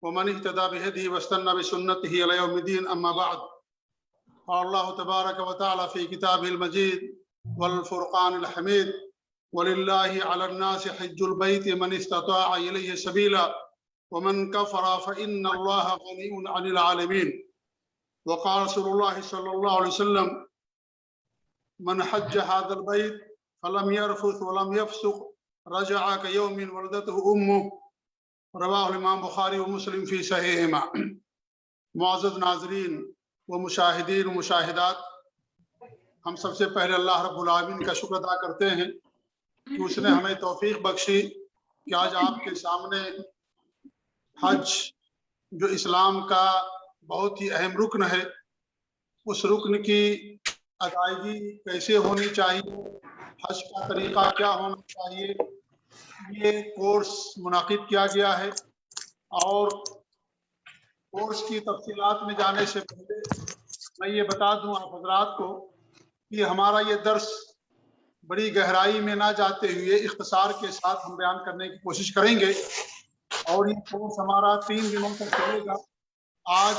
वमन इहतदा बिहदिही वस्तन्ना बिसुन्नतिही इला यौमिद्दीन अम्मा बाद। अल्लाह तबारक व तआला फी किताबिल मजीद वल फुरकानिल हमीद वलिल्लाहि अलन्नासि हज्जुल बैति मन इस्तताअ इलैहि सबीला वमन कफरा फइन्नल्लाहा गनिय्युन अनिल आलमीन। वक़ाल रसूलुल्लाह सल्लल्लाहु अलैहि वसल्लम मन हज्ज हादल बैत फलम यरफुस वलम यफसुक रजअ कयौमिन वलदतहु उम्मुहु रवाहुल इमाम बुखारी व मुस्लिम फी सहीहिमा। मुअज़्ज़ज़ नाज़रीन व मुशाहिदीन व मुशाहिदात, हम सबसे पहले अल्लाह रब्बुल आलमीन का शुक्र अदा करते हैं कि उसने हमें तौफीक बख्शी कि आज आपके सामने हज, जो इस्लाम का बहुत ही अहम रुकन है, उस रुकन की अदायगी कैसे होनी चाहिए, हज का तरीका क्या होना चाहिए, ये कोर्स मुनाकिद किया गया है। और कोर्स की तफसीलात में जाने से पहले मैं ये बता दूं आप हजरात को कि हमारा ये दर्स बड़ी गहराई में ना जाते हुए इख्तिसार के साथ हम बयान करने की कोशिश करेंगे। और ये कोर्स हमारा 3 दिनों तक चलेगा, आज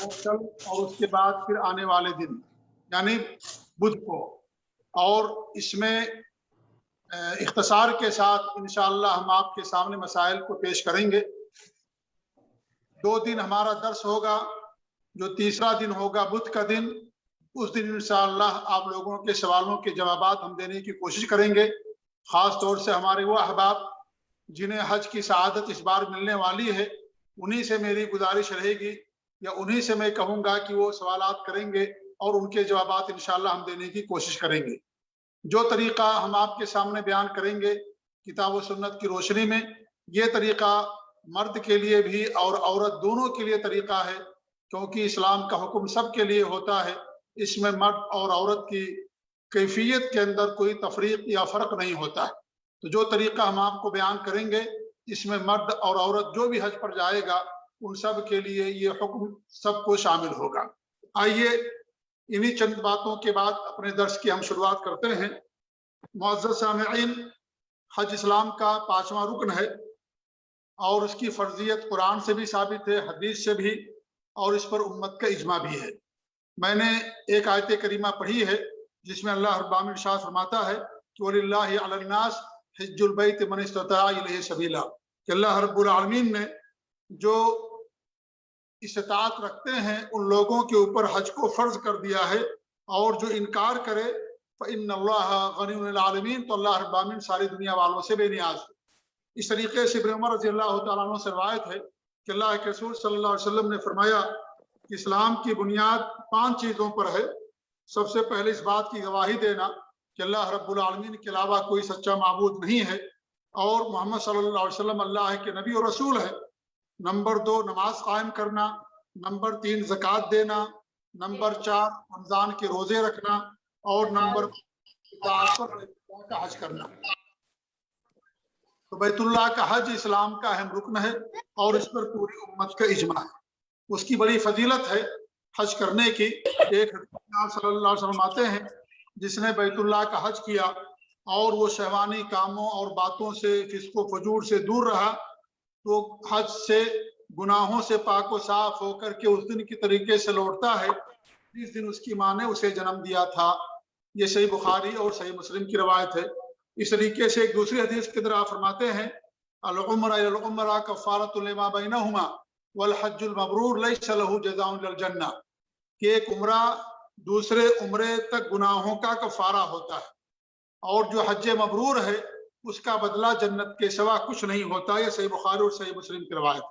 और कल और उसके बाद फिर आने वाले दिन यानी बुध को। और इसमें इख्तिसार के साथ इंशाअल्लाह हम आपके सामने मसाइल को पेश करेंगे। 2 दिन हमारा दर्स होगा, जो तीसरा दिन होगा बुध का दिन, उस दिन इंशाअल्लाह आप लोगों के सवालों के जवाबात हम देने की कोशिश करेंगे। ख़ास तौर से हमारे वो अहबाब जिन्हें हज की सआदत इस बार मिलने वाली है, उन्हीं से मेरी गुजारिश रहेगी या उन्हीं से मैं कहूँगा कि वो सवालात करेंगे और उनके जवाबात इंशाअल्लाह हम देने की कोशिश करेंगे। जो तरीका हम आपके सामने बयान करेंगे किताब व सुन्नत की रोशनी में, ये तरीका मर्द के लिए भी और औरत दोनों के लिए तरीका है, क्योंकि इस्लाम का हुक्म सब के लिए होता है। इसमें मर्द और औरत की कैफियत के अंदर कोई तफरीक या फ़र्क नहीं होता है। तो जो तरीका हम आपको बयान करेंगे, इसमें मर्द और औरत जो भी हज पर जाएगा उन सब के लिए ये हुक्म सबको शामिल होगा। आइए इन्हीं चंद बातों के बाद अपने दर्स की हम शुरुआत करते हैं। मुअज़्ज़ज़ सामिईन, हज इस्लाम का 5वां रुकन है और उसकी फर्जियत कुरान से भी साबित है, हदीस से भी, और इस पर उम्मत का इजमा भी है। मैंने एक आयत करीमा पढ़ी है जिसमें अल्लाह रब्बुल आलमीन इरशाद फरमाता है कि वलिल्लाहि अलन्नास हज्जुल बैत मन इस्तताअ इलैहि सबीला, कि अल्लाह रब्बुल आलमीन ने जो इस्तात रखते हैं उन लोगों के ऊपर हज को फर्ज कर दिया है, और जो इनकार करे फ़इन्नल्लाहा गनिय्युन अनिल आलमीन, तो अल्लाह रब्बुल आलमीन सारी दुनिया वालों से बेनियाज है। इस तरीके से इब्न उमर रज़ियल्लाहु तआला अन्हु से रवायत है कि अल्लाह के रसूल सल्लल्लाहु अलैहि वसल्लम ने फरमाया कि इस्लाम की बुनियाद 5 चीज़ों पर है। सबसे पहले इस बात की गवाही देना कि अल्लाह रब्बुल आलमीन के अलावा कोई सच्चा माबूद नहीं है और मोहम्मद सल्लल्लाहु अलैहि वसल्लम अल्लाह के नबी और रसूल है। नंबर 2 नमाज कायम करना, नंबर 3 ज़कात देना, नंबर 4 रमज़ान के रोजे रखना, और नंबर 5 का हज करना। तो बैतुल्लाह का हज इस्लाम का अहम रुकन है और इस पर पूरी उम्मत का इजमा है। उसकी बड़ी फजीलत है हज करने की। एक हदीस सल्लल्लाहु अलैहि वसल्लम आते हैं, जिसने बैतुल्लाह का हज किया और वो शहवानी कामों और बातों से, फिस्को फजूर से दूर रहा, तो हज से गुनाहों से पाक व साफ होकर के उस दिन की तरीके से लौटता है जिस दिन उसकी माँ ने उसे जन्म दिया था। ये सही बुखारी और सही मुस्लिम की रवायत है। इस तरीके से एक दूसरी हदीस के अंदर आप फरमाते हैं अल उम्रा इल उम्रा कफ़ारतुन लिमा बैनहुमा वल हज्जुल मबरूर लैसा लहू जज़ाउन इल्लल जन्नह, कि एक उम्रा दूसरे उम्रे तक गुनाहों का कफारा होता है और जो हज मबरूर है उसका बदला जन्नत के सिवा कुछ नहीं होता। यह सही बुखारी और सही मुस्लिम की रवायत।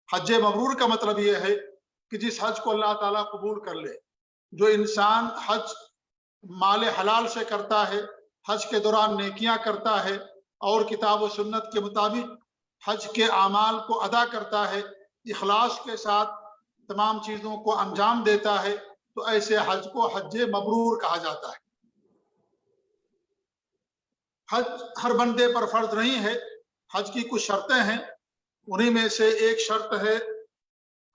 हज मबरूर का मतलब यह है कि जिस हज को अल्लाह ताला कबूल कर ले। जो इंसान हज माल हलाल से करता है, हज के दौरान नेकियां करता है और किताब व सुन्नत के मुताबिक हज के आमाल को अदा करता है, इखलास के साथ तमाम चीज़ों को अंजाम देता है, तो ऐसे हज को हज मबरूर कहा जाता है। हज हर बंदे पर फर्ज नहीं है। हज की कुछ शर्तें हैं, उन्हीं में से एक शर्त है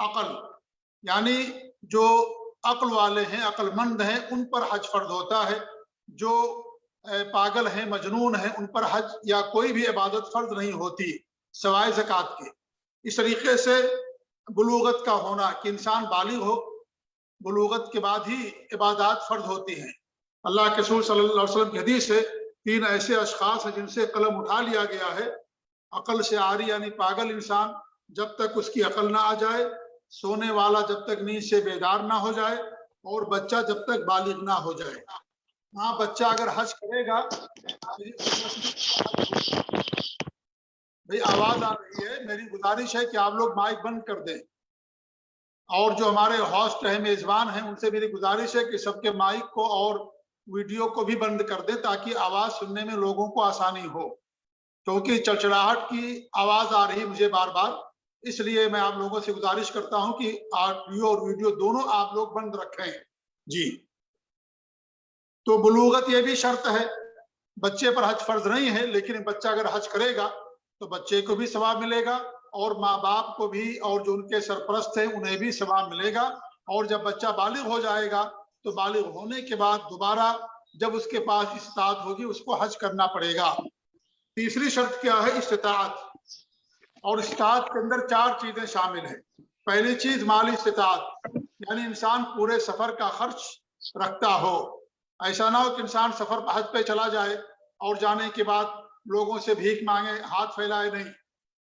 अकल, यानी जो अक्ल वाले हैं, अक्लमंद हैं, उन पर हज फर्ज होता है। जो पागल हैं, मजनून हैं, उन पर हज या कोई भी इबादत फर्ज नहीं होती सिवाय ज़कात के। इस तरीके से बुलूगत का होना, कि इंसान बालिग हो, बुलूगत के बाद ही इबादत फर्ज होती हैं। अल्लाह के रसूल सल्लल्लाहु अलैहि वसल्लम की हदीस है, 3 ऐसे अशखास हैं जिनसे कलम उठा लिया गया है। अकल से आरी यानी पागल इंसान जब तक उसकी अकल ना आ जाए, सोने वाला जब तक नींद से बेदार ना हो जाए, और बच्चा जब तक बालिग ना हो जाए। हाँ, बच्चा अगर हज करेगा, भाई आवाज आ रही है, मेरी गुजारिश है कि आप लोग माइक बंद कर दें, और जो हमारे होस्ट है, मेजबान हैं, उनसे मेरी गुजारिश है कि सबके माइक को और वीडियो को भी बंद कर दें ताकि आवाज सुनने में लोगों को आसानी हो, क्योंकि चड़चड़ाहट की आवाज आ रही है मुझे बार बार। इसलिए मैं आप लोगों से गुजारिश करता हूं कि ऑडियो और वीडियो दोनों आप लोग बंद रखें जी। तो बुलूगत ये भी शर्त है, बच्चे पर हज फर्ज नहीं है, लेकिन बच्चा अगर हज करेगा तो बच्चे को भी सवाब मिलेगा, और माँ बाप को भी, और जो उनके सरपरस्त हैं उन्हें भी सवाब मिलेगा। और जब बच्चा बालिग हो जाएगा तो बालिग होने के बाद दोबारा जब उसके पास इस्तात होगी उसको हज करना पड़ेगा। तीसरी शर्त क्या है? इस्तात। और इस्तात के अंदर 4 चीजें शामिल हैं। पहली चीज माली इस्तात, यानी इंसान पूरे सफर का खर्च रखता हो। ऐसा ना हो कि इंसान सफर हज पे चला जाए और जाने के बाद लोगों से भीख मांगे, हाथ फैलाए, नहीं,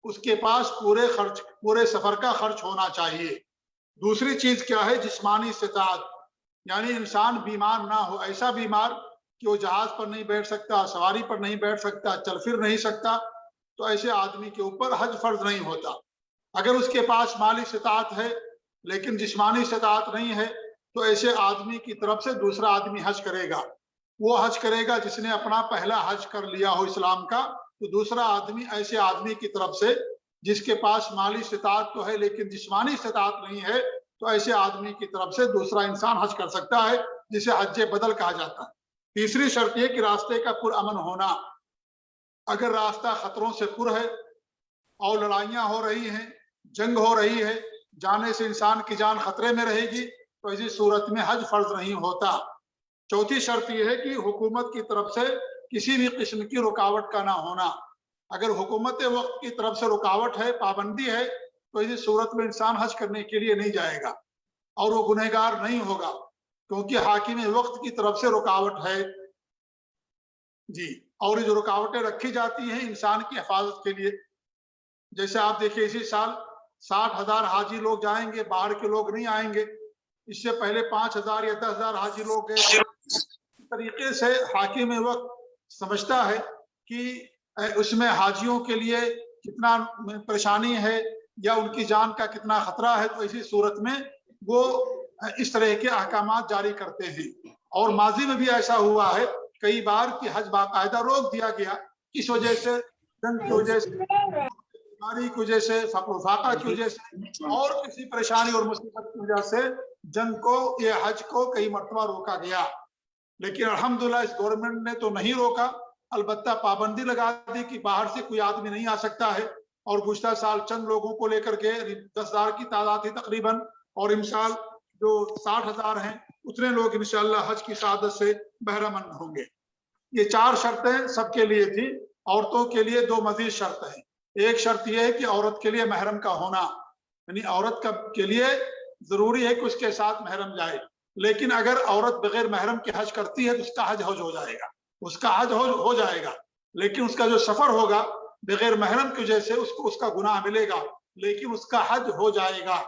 उसके पास पूरे सफर का खर्च होना चाहिए। दूसरी चीज क्या है? जिस्मानी इस्तात, यानी इंसान बीमार ना हो, ऐसा बीमार कि वो जहाज पर नहीं बैठ सकता, सवारी पर नहीं बैठ सकता, चल फिर नहीं सकता, तो ऐसे आदमी के ऊपर हज फर्ज नहीं होता। अगर उसके पास माली इस्तात है लेकिन जिस्मानी इस्तात नहीं है, तो ऐसे आदमी की तरफ से दूसरा आदमी हज करेगा। वो हज करेगा जिसने अपना पहला हज कर लिया हो इस्लाम का, तो दूसरा आदमी ऐसे आदमी की तरफ से जिसके पास माली इस्तात तो है लेकिन जिस्मानी इस्तात नहीं है, तो ऐसे आदमी की तरफ से दूसरा इंसान हज कर सकता है, जिसे हज बदल कहा जाता है। तीसरी शर्त यह कि रास्ते का पुरअमन होना। अगर रास्ता खतरों से पुर है और लड़ाइयां हो रही हैं, जंग हो रही है, जाने से इंसान की जान खतरे में रहेगी, तो ऐसी सूरत में हज फर्ज नहीं होता। चौथी शर्त यह है कि हुकूमत की तरफ से किसी भी किस्म की रुकावट का ना होना। अगर हुकूमत वक्त की तरफ से रुकावट है, पाबंदी है, तो इसी सूरत में इंसान हज करने के लिए नहीं जाएगा और वो गुनहगार नहीं होगा, क्योंकि हाकिम वक्त की तरफ से रुकावट है जी। और ये जो रुकावटें रखी जाती हैं इंसान की हिफाजत के लिए, जैसे आप देखिए इसी साल 60,000 हाजी लोग जाएंगे, बाहर के लोग नहीं आएंगे। इससे पहले 5,000 या 10,000 हाजी लोग गए। तरीके से हाकिम वक्त समझता है कि उसमें हाजियों के लिए कितना परेशानी है या उनकी जान का कितना खतरा है, तो इसी सूरत में वो इस तरह के अहकामात जारी करते हैं। और माजी में भी ऐसा हुआ है कई बार कि हज बाकायदा रोक दिया गया, इस वजह से, जंग की वजह से, बीमारी की वजह से, फाका की वजह से, और किसी परेशानी और मुसीबत की वजह से जंग को, ये हज को कई मरतबा रोका गया। लेकिन अल्हम्दुलिल्लाह इस गवर्नमेंट ने तो नहीं रोका, अलबत्ता पाबंदी लगा दी कि बाहर से कोई आदमी नहीं आ सकता है। और गुज़श्ता साल चंद लोगों को लेकर के 10,000 की तादाद थी तकरीबन, और इस साल जो 60,000 हैं उतने लोग इंशाअल्लाह हज की सादत से बहरामंद होंगे। ये 4 शर्तें सबके लिए थी। औरतों के लिए 2 मजीद शर्त है। एक शर्त यह है कि औरत के लिए महरम का होना, यानी औरत के लिए जरूरी है कि उसके साथ महरम जाए। लेकिन अगर औरत बगैर महरम के हज करती है तो उसका हज हो जाएगा, उसका हज हो जाएगा, लेकिन उसका जो सफर होगा बगैर महरम की वजह से उसको उसका गुनाह मिलेगा, लेकिन उसका हज हो जाएगा।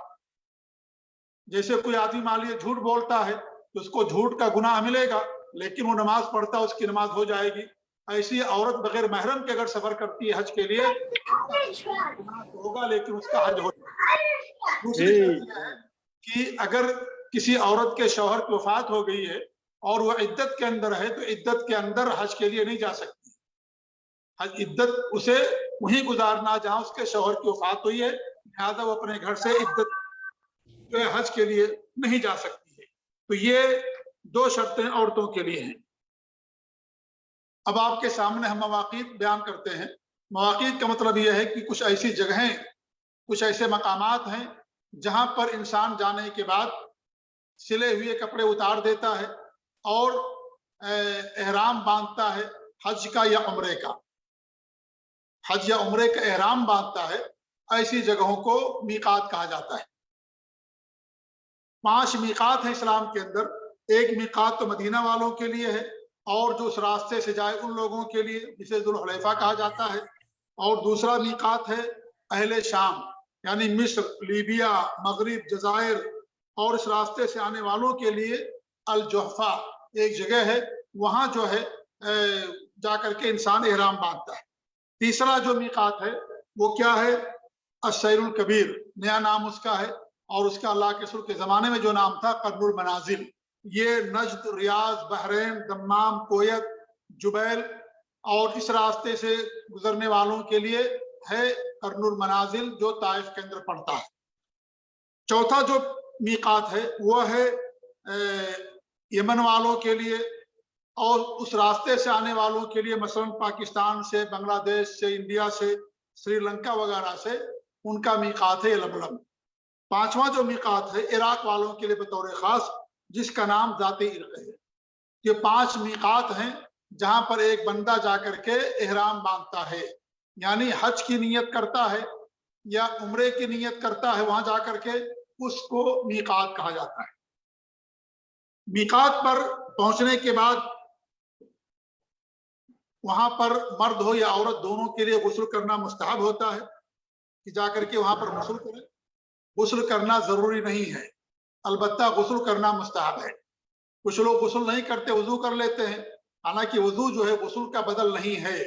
जैसे कोई आदमी मान लीजिए झूठ बोलता है तो उसको झूठ का गुनाह मिलेगा, लेकिन वो नमाज पढ़ता है, उसकी नमाज हो जाएगी। ऐसी औरत बगैर महरम के अगर सफर करती है हज के लिए गुनाह तो होगा, लेकिन उसका हज हो जाएगा। दूसरी शर्त यह है कि अगर किसी औरत के शौहर की वफात हो गई है और वो इद्दत के अंदर है, तो इद्दत के अंदर हज के लिए नहीं जा सकती। हज इद्दत उसे वहीं गुजारना जहां उसके शौहर की वफात हुई है, लिहाजा वो अपने घर से इद्दत हज के लिए नहीं जा सकती है। तो ये 2 शर्तें औरतों के लिए हैं। अब आपके सामने हम मवाक़ीत बयान करते हैं। मवाक़ीत का मतलब यह है कि कुछ ऐसी जगहें, कुछ ऐसे मकामात हैं जहां पर इंसान जाने के बाद सिले हुए कपड़े उतार देता है और एहराम बांधता है, हज का या उम्रे का, हज या उम्रे का एहराम बांधता है ऐसी जगहों को मीकात कहा जाता है। 5 मीकात है इस्लाम के अंदर। एक मीकात तो मदीना वालों के लिए है, और जो उस रास्ते से जाए उन लोगों के लिए, जिसे जुल हुलैफा कहा जाता है। और दूसरा मीकात है अहले शाम, यानी मिस्र, लीबिया, मगरिब, जजायर और इस रास्ते से आने वालों के लिए अल जुहफा एक जगह है, वहां जो है जाकर के इंसान एहराम बांधता है। तीसरा जो मीकात है वो क्या है? अस्सैरुल कबीर, नया नाम उसका है, और उसका अल्लाह के रसूल के जमाने में जो नाम था कर्नुल मनाजिल। ये नजद, रियाज, बहरैन, दम्माम, कोयत, जुबैल और इस रास्ते से गुजरने वालों के लिए है कर्नुल मनाजिल, जो ताइफ के अंदर पड़ता है। चौथा जो मीकात है वो है यमन वालों के लिए, और उस रास्ते से आने वालों के लिए, मसलन पाकिस्तान से, बांग्लादेश से, इंडिया से, श्रीलंका वगैरह से, उनका मीकात है लबलब। पांचवा जो मीकात है इराक वालों के लिए बतौर खास, जिसका नाम जाते इर्क है। ये 5 मीकात हैं जहां पर एक बंदा जाकर के एहराम बांधता है, यानी हज की नियत करता है या उम्रे की नियत करता है, वहां जाकर के उसको मीकात कहा जाता है। मीकात पर पहुंचने के बाद वहां पर मर्द हो या औरत दोनों के लिए गुस्ल करना मुस्तहब होता है कि जाकर के वहां पर गुस्ल करें। गुस्ल करना जरूरी नहीं है, अलबत्ता गुस्ल करना मुस्तहब है। कुछ लोग गुस्ल नहीं करते, वजू कर लेते हैं, हालांकि वजू जो है गुस्ल का बदल नहीं है।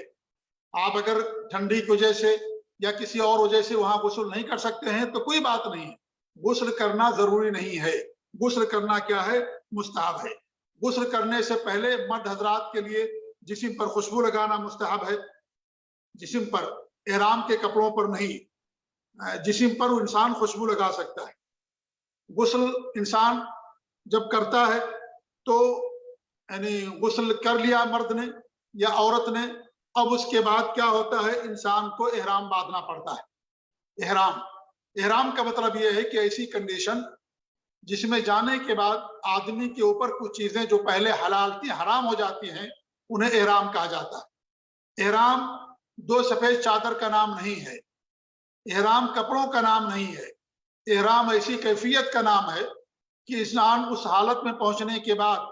आप अगर ठंडी की वजह से या किसी और वजह से वहां गुस्ल नहीं कर सकते हैं तो कोई बात नहीं है, गुस्ल करना जरूरी नहीं है। गुस्ल करना क्या है? मुस्तहब है। गुस्ल करने से पहले मर्द हजरात के लिए जिस्म पर खुशबू लगाना मुस्तहब है। जिस्म पर, एहराम के कपड़ों पर नहीं, जिस्म पर वो इंसान खुशबू लगा सकता है। गुस्ल इंसान जब करता है तो यानी गुस्ल कर लिया मर्द ने या औरत ने, अब उसके बाद क्या होता है? इंसान को एहराम बांधना पड़ता है। एहराम का मतलब यह है कि ऐसी कंडीशन जिसमें जाने के बाद आदमी के ऊपर कुछ चीजें जो पहले हलाल थी हराम हो जाती हैं, उन्हें एहराम कहा जाता है। एहराम 2 सफेद चादर का नाम नहीं है, एहराम कपड़ों का नाम नहीं है। एहराम ऐसी कैफियत का नाम है कि इंसान उस हालत में पहुंचने के बाद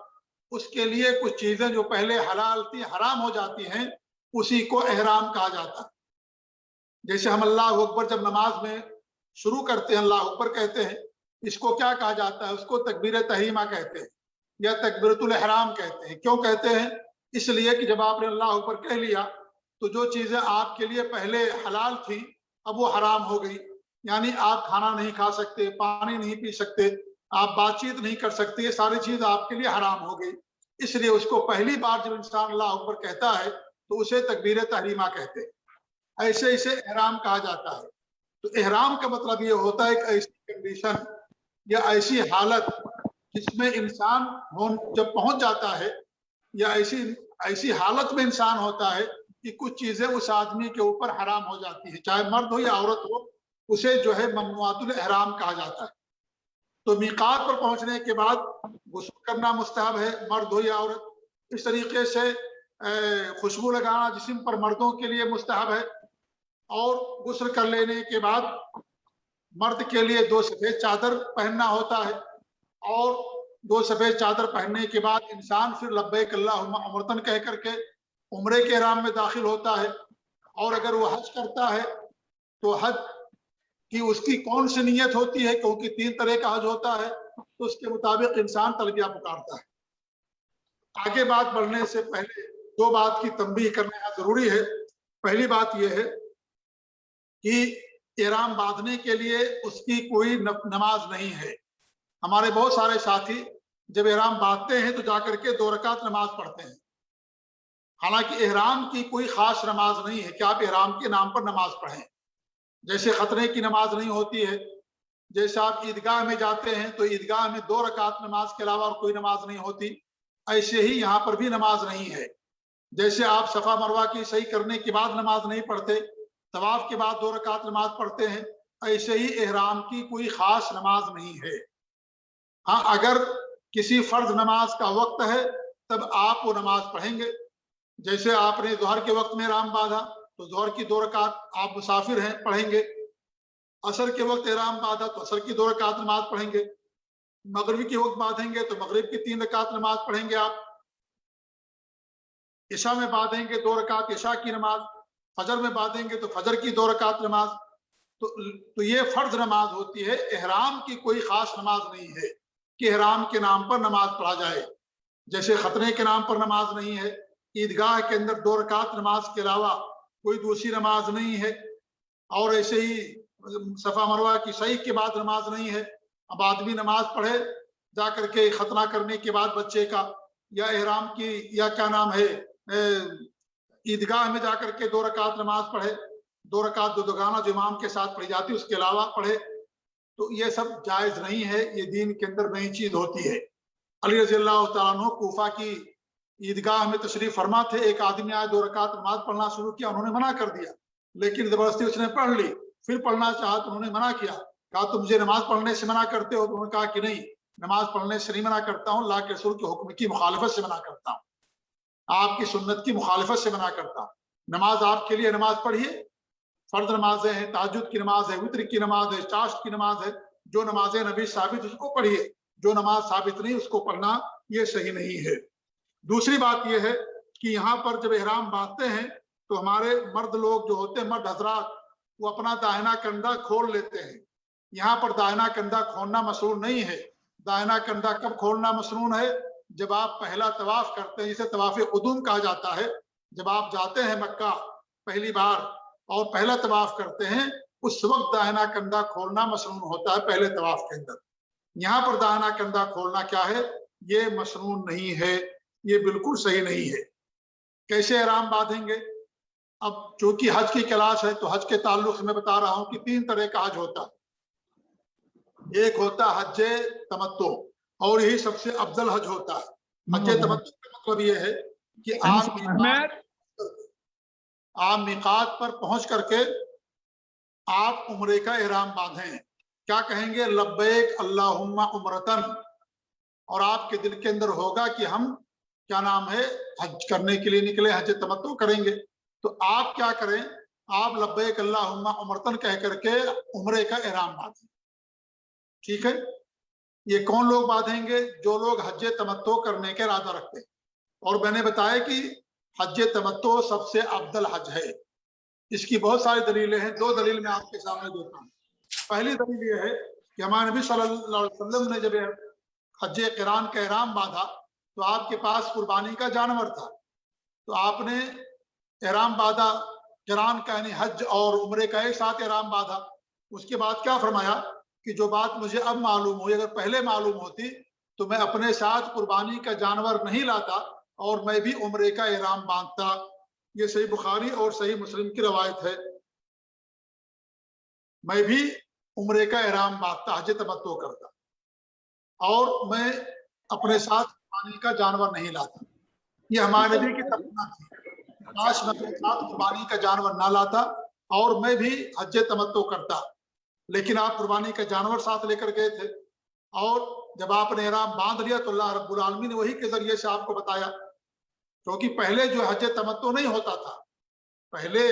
उसके लिए कुछ चीजें जो पहले हलाल थी हराम हो जाती हैं, उसी को एहराम कहा जाता है। जैसे हम अल्लाह अकबर जब नमाज में शुरू करते हैं, अल्लाह अकबर कहते हैं, इसको क्या कहा जाता है? उसको तकबीर तहरीमा कहते हैं या तकबीरतुल इहराम कहते हैं। क्यों कहते हैं? इसलिए कि जब आपने अल्लाह अकबर कह लिया तो जो चीजें आपके लिए पहले हलाल थी अब वो हराम हो गई। यानी आप खाना नहीं खा सकते, पानी नहीं पी सकते, आप बातचीत नहीं कर सकते, ये सारी चीज आपके लिए हराम हो गई। इसलिए उसको पहली बार जब इंसान अल्लाह अकबर कहता है तो उसे तकबीर तहरीमा कहते हैं। ऐसे इसे एहराम कहा जाता है। तो एहराम का मतलब ये होता है कि ऐसी कंडीशन या ऐसी हालत जिसमें इंसान जब पहुंच जाता है, या ऐसी हालत में इंसान होता है कि कुछ चीजें उस आदमी के ऊपर हराम हो जाती है, चाहे मर्द हो या औरत हो, उसे जो है ममनुआतुल इहराम कहा जाता है। तो मीकात पर पहुंचने के बाद गुस्ल करना मुस्तहब है, मर्द हो या औरत। इस तरीके से खुशबू लगाना जिस्म पर मर्दों के लिए मुस्तहब है, और गुस्ल कर लेने के बाद मर्द के लिए 2 सफेद चादर पहनना होता है, और 2 सफेद चादर पहनने के बाद इंसान फिर लब्बैक अल्लाहुम्मा उम्रतन कह करके उम्रे के एहराम में दाखिल होता है। और अगर वो हज करता है तो हज कि उसकी कौन सी नियत होती है, क्योंकि 3 तरह का हज होता है, तो उसके मुताबिक इंसान तलबिया पुकारता है। आगे बात बढ़ने से पहले 2 बात की तंबीह करना जरूरी है। पहली बात यह है कि एहराम बांधने के लिए उसकी कोई नमाज नहीं है। हमारे बहुत सारे साथी जब एहराम बांधते हैं तो जाकर के 2 रकात नमाज पढ़ते हैं। हालांकि एहराम की कोई खास नमाज नहीं है कि आप एहराम के नाम पर नमाज पढ़ें। जैसे खतने की नमाज नहीं होती है, जैसे आप ईदगाह में जाते हैं तो ईदगाह में 2 रकात नमाज के अलावा और कोई नमाज नहीं होती, ऐसे ही यहाँ पर भी नमाज नहीं है। जैसे आप सफा मरवा की सही करने के बाद नमाज नहीं पढ़ते, तवाफ के बाद 2 रकात नमाज पढ़ते हैं, ऐसे ही एहराम की कोई खास नमाज नहीं है। हाँ, अगर किसी फर्ज नमाज का वक्त है तब आप वो नमाज पढ़ेंगे। जैसे आपने जोहर के वक्त में एहराम बांधा तो जोहर की 2 रकात, आप मुसाफिर हैं, पढ़ेंगे। असर के वक्त एहराम बांधा तो असर की 2 रकात नमाज पढ़ेंगे, मगरिब के वक्त बांधेंगे तो मगरिब की 3 रकात नमाज पढ़ेंगे आप, ईशा में बांधेंगे 2 रकात ईशा की नमाज, फजर में बांधेंगे तो फजर की 2 रकात नमाज। तो ये फर्ज नमाज होती है, एहराम की कोई खास नमाज नहीं है कि एहराम के नाम पर नमाज पढ़ा जाए। जैसे खतने के नाम पर नमाज नहीं है, ईदगाह के अंदर 2 रकात नमाज के अलावा कोई दूसरी नमाज नहीं है, और ऐसे ही सफा मरवा की सही के बाद नमाज नहीं है। अब आदमी नमाज पढ़े जा करके खतना करने के बाद बच्चे का, या एहराम की, या क्या नाम है, ईदगाह में जाकर के 2 रकात नमाज पढ़े, 2 रकात दो दुगाना जो इमाम के साथ पढ़ी जाती है उसके अलावा पढ़े, तो ये सब जायज नहीं है, ये दीन के अंदर नई चीज होती है। अली रज़ी अल्लाह तआला अन्हु कूफा की ईदगाह में तशरीफ फरमा थे, एक आदमी आया 2 रकात नमाज पढ़ना शुरू किया, उन्होंने मना कर दिया, लेकिन जबरदस्ती उसने पढ़ ली। फिर पढ़ना चाहा तो उन्होंने मना किया, कहा तुम मुझे नमाज पढ़ने से मना करते हो? तो उन्होंने कहा कि नहीं, नमाज पढ़ने से नहीं मना करता हूँ, अल्लाह के रसूल के हुक्म की मुखालिफत से मना करता हूँ, आपकी सुन्नत की मुखालिफत से मना करता हूँ। नमाज आपके लिए नमाज पढ़िए, फर्ज नमाजें हैं, तहज्जुद की नमाज है, वित्र की नमाज है, चाश्त की नमाज है, जो नमाजें नबी साबित उसको पढ़िए, जो नमाज साबित नहीं उसको पढ़ना ये सही नहीं है। दूसरी बात यह है कि यहाँ पर जब एहराम बांधते हैं तो हमारे मर्द लोग जो होते हैं, मर्द हजरात, वो अपना दाहिना कंधा खोल लेते हैं। यहाँ पर दाहिना कंधा खोलना मसनून नहीं है। दाहिना कंधा कब खोलना मसनून है? जब आप पहला तवाफ करते हैं, जिसे तवाफ कुदूम कहा जाता है। जब आप जाते हैं मक्का पहली बार और पहला तवाफ करते हैं, उस वक्त दाहिना कंधा खोलना मसनून होता है पहले तवाफ के अंदर। यहाँ पर दाहिना कंधा खोलना क्या है? ये मसनून नहीं है, ये बिल्कुल सही नहीं है। कैसे एहराम बांधेंगे? अब चूंकि हज की क्लास है तो हज के ताल्लुक से मैं बता रहा हूं कि 3 तरह का हज होता है। एक होता है हज तमत्तो, और यही सबसे अफजल हज होता है। हज तमत्तो का मतलब ये है कि आप मिकात पर पहुंच करके आप उम्रे का एहराम बांधें। क्या कहेंगे? लब्बैक अल्लाहुम्मा उम्रतन, और आपके दिल के अंदर होगा कि हम क्या नाम है हज करने के लिए निकले, हज तमत्तो करेंगे। तो आप क्या करें? आप लब्बैक अल्लाहुम्मा उम्रतन कह करके उम्रे का एहराम बांधें। ठीक है? ये कौन लोग बांधेंगे? जो लोग हज तमत्तो करने के इरादा रखते हैं। और मैंने बताया कि हज तमत्तो सबसे अफजल हज है। इसकी बहुत सारी दलीलें हैं, 2 दलील मैं आपके सामने देता हूँ। पहली दलील ये है कि हमारे नबी सल्लल्लाहु अलैहि वसल्लम ने जब हज क़िरान का एहराम बांधा तो आपके पास कुर्बानी का जानवर था, तो आपने एहराम बांधा क़िरान का, यानी हज और उम्रे का एक साथ एहराम बांधा। उसके बाद क्या फरमाया कि जो बात मुझे अब मालूम हुई, अगर पहले मालूम होती तो मैं अपने साथ कुर्बानी का जानवर नहीं लाता और मैं भी उम्रे का एहराम बांधता। ये सही बुखारी और सही मुस्लिम की रवायत है। मैं भी उम्रे का एहराम बांधता, हज तमत्तो करता, और मैं अपने साथ कुर्बानी का जानवर नहीं लाता। ये हमारे नबी की तमन्ना थी, काश मैं अपने साथ कुर्बानी का जानवर ना लाता और मैं भी हज तमत्तो करता। लेकिन आप कुर्बानी का जानवर साथ लेकर गए थे, और जब आपने एहराम बांध लिया तो अल्लाह रब्बुल आलमीन ने वही के जरिए से आपको बताया। क्योंकि पहले जो हज तमत्तो नहीं होता था, पहले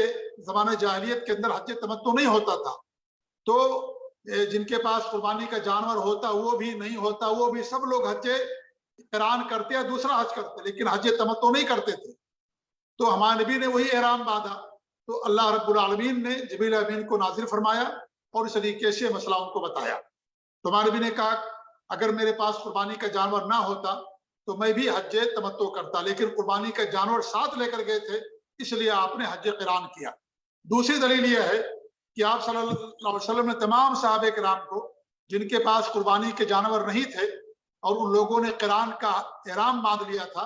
जमाने जाहिलियत के अंदर हज तमत्तो नहीं होता था, तो जिनके पास कुर्बानी का जानवर होता वो भी नहीं होता, वो भी सब लोग हज क़िरान करते या दूसरा हज करते, लेकिन हज तमत्तो नहीं करते थे। तो हमारे नबी ने वही एहराम बांधा, तो अल्लाह रब्बुल आलमीन ने जिब्रील अमीन को नाजिल फरमाया और इस तरीके से मसला उनको बताया। तो हमारे नबी ने कहा अगर मेरे पास कुर्बानी का जानवर ना होता तो मैं भी हज तमत्तो करता, लेकिन कुर्बानी का जानवर साथ लेकर गए थे इसलिए आपने हज क़िरान किया। दूसरी दलील यह है कि आप सल्लल्लाहु अलैहि वसल्लम ने तमाम सहाबे किराम को जिनके पास कुर्बानी के जानवर नहीं थे और उन लोगों ने क़िरान का एहराम बांध लिया था,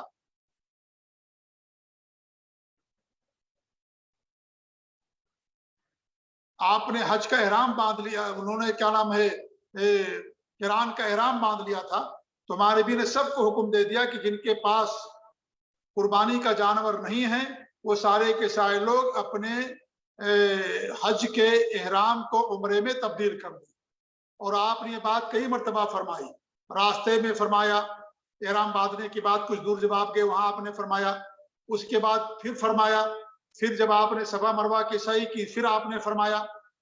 आपने हज का एहराम बांध लिया, उन्होंने क्या नाम है क़िरान का एहराम बांध लिया था, तो हमारे नबी ने सबको हुक्म दे दिया कि जिनके पास कुर्बानी का जानवर नहीं है वो सारे के सारे लोग अपने हज के एहराम को उम्रे में तब्दील कर दें। और आपने ये बात कई मरतबा फरमाई, रास्ते में फरमाया, एहराम बांधने के बाद कुछ दूर जब आप गए वहां आपने फरमाया, उसके बाद फिर फरमाया, फिर जब आपने सफा मरवा की सही की फिर आपने फरमाया